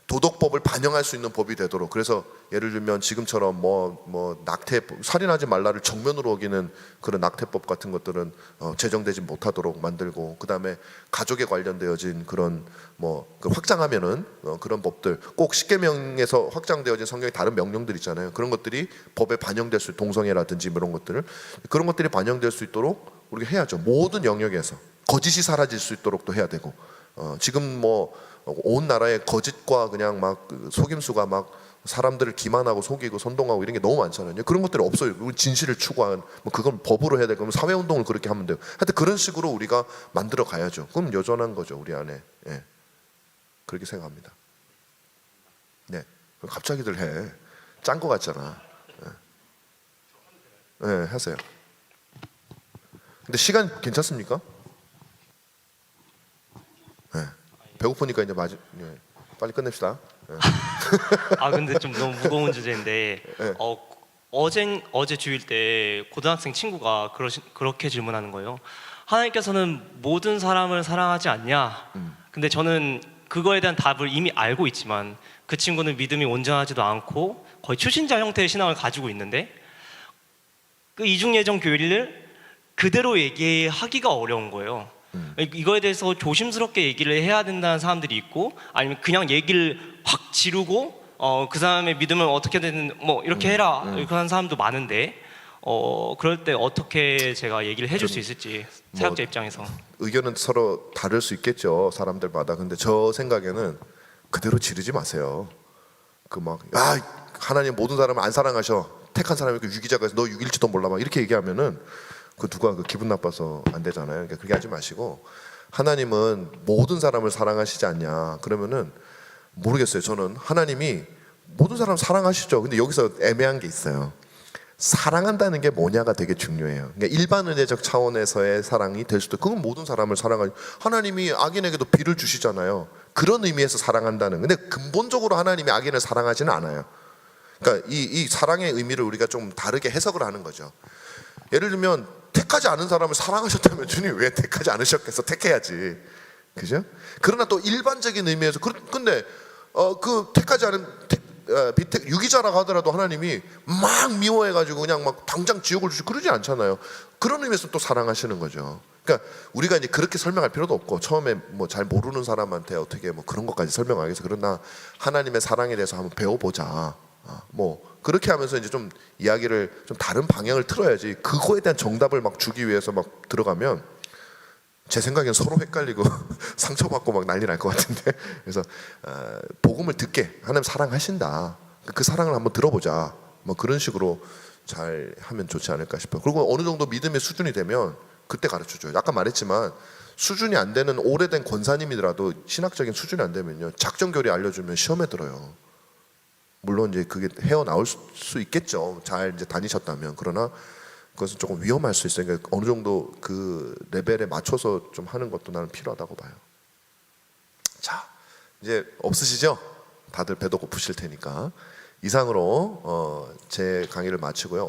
도덕법을 반영할 수 있는 법이 되도록. 그래서 예를 들면 지금처럼 뭐 낙태법, 살인하지 말라를 정면으로 어기는 그런 낙태법 같은 것들은 제정되지 못하도록 만들고, 그 다음에 가족에 관련되어진 그런 그 확장하면은 그런 법들, 꼭 십계명에서 확장되어진 성경의 다른 명령들 있잖아요. 그런 것들이 법에 반영될 수, 동성애라든지 이런 것들을, 그런 것들이 반영될 수 있도록 우리가 해야죠. 모든 영역에서 거짓이 사라질 수 있도록도 해야 되고, 지금 온 나라에 거짓과 그냥 막 속임수가 막 사람들을 기만하고 속이고 선동하고 이런 게 너무 많잖아요. 그런 것들이 없어요. 진실을 추구한 그건 법으로 해야 되고, 그럼 사회운동을 그렇게 하면 돼요. 하여튼 그런 식으로 우리가 만들어 가야죠. 그럼 여전한 거죠, 우리 안에. 그렇게 생각합니다. 네. 갑자기들 해. 짠 거 같잖아. 네, 하세요. 근데 시간 괜찮습니까? 네. 배고프니까 이제 빨리 끝냅시다. 네. 아 근데 좀 너무 무거운 주제인데 네. 어제 주일 때 고등학생 친구가 그렇게 질문하는 거예요. 하나님께서는 모든 사람을 사랑하지 않냐? 근데 저는 그거에 대한 답을 이미 알고 있지만 그 친구는 믿음이 온전하지도 않고 거의 초신자 형태의 신앙을 가지고 있는데 그 이중예정 교리를 그대로 얘기하기가 어려운 거예요. 이거에 대해서 조심스럽게 얘기를 해야 된다는 사람들이 있고 아니면 그냥 얘기를 확 지르고 그 사람의 믿음을 어떻게든 뭐 이렇게 해라 이렇게 하는 사람도 많은데 그럴 때 어떻게 제가 얘기를 해줄 수 있을지 사역자 입장에서. 의견은 서로 다를 수 있겠죠, 사람들마다. 근데 저 생각에는 그대로 지르지 마세요. 그 막 하나님 모든 사람을 안 사랑하셔, 택한 사람이 그 유기자가 해서 너 유기일지도 몰라 막 이렇게 얘기하면은 그 누가 그 기분 나빠서 안 되잖아요. 그러니까 그렇게 하지 마시고, 하나님은 모든 사람을 사랑하시지 않냐 그러면은 모르겠어요. 저는 하나님이 모든 사람 사랑하시죠. 근데 여기서 애매한 게 있어요. 사랑한다는 게 뭐냐가 되게 중요해요. 그러니까 일반 은혜적 차원에서의 사랑이 될 수도, 그건 모든 사람을 사랑하죠. 하나님이 악인에게도 비를 주시잖아요. 그런 의미에서 사랑한다는. 근데 근본적으로 하나님이 악인을 사랑하지는 않아요. 그러니까 이 사랑의 의미를 우리가 좀 다르게 해석을 하는 거죠. 예를 들면 택하지 않은 사람을 사랑하셨다면 주님 왜 택하지 않으셨겠어? 택해야지, 그죠? 그러나 또 일반적인 의미에서 근데 그 택하지 않은 유기자라고 하더라도 하나님이 막 미워해가지고 그냥 막 당장 지옥을 주시고 그러지 않잖아요. 그런 의미에서 또 사랑하시는 거죠. 그러니까 우리가 이제 그렇게 설명할 필요도 없고, 처음에 뭐 잘 모르는 사람한테 어떻게 뭐 그런 것까지 설명하겠어. 그러나 하나님의 사랑에 대해서 한번 배워보자. 뭐 그렇게 하면서 이제 좀 이야기를 좀 다른 방향을 틀어야지, 그거에 대한 정답을 막 주기 위해서 막 들어가면 제 생각엔 서로 헷갈리고 상처받고 막 난리 날 것 같은데. 그래서 복음을 듣게, 하나님 사랑하신다, 그 사랑을 한번 들어보자, 뭐 그런 식으로 잘 하면 좋지 않을까 싶어요. 그리고 어느 정도 믿음의 수준이 되면 그때 가르쳐줘요. 아까 말했지만 수준이 안 되는 오래된 권사님이더라도 신학적인 수준이 안 되면요, 작전교리 알려주면 시험에 들어요. 물론 이제 그게 헤어나올 수 있겠죠, 잘 이제 다니셨다면. 그러나 그것은 조금 위험할 수 있어요. 그러니까 어느 정도 그 레벨에 맞춰서 좀 하는 것도 나는 필요하다고 봐요. 자, 이제 없으시죠? 다들 배도 고프실 테니까 이상으로 제 강의를 마치고요.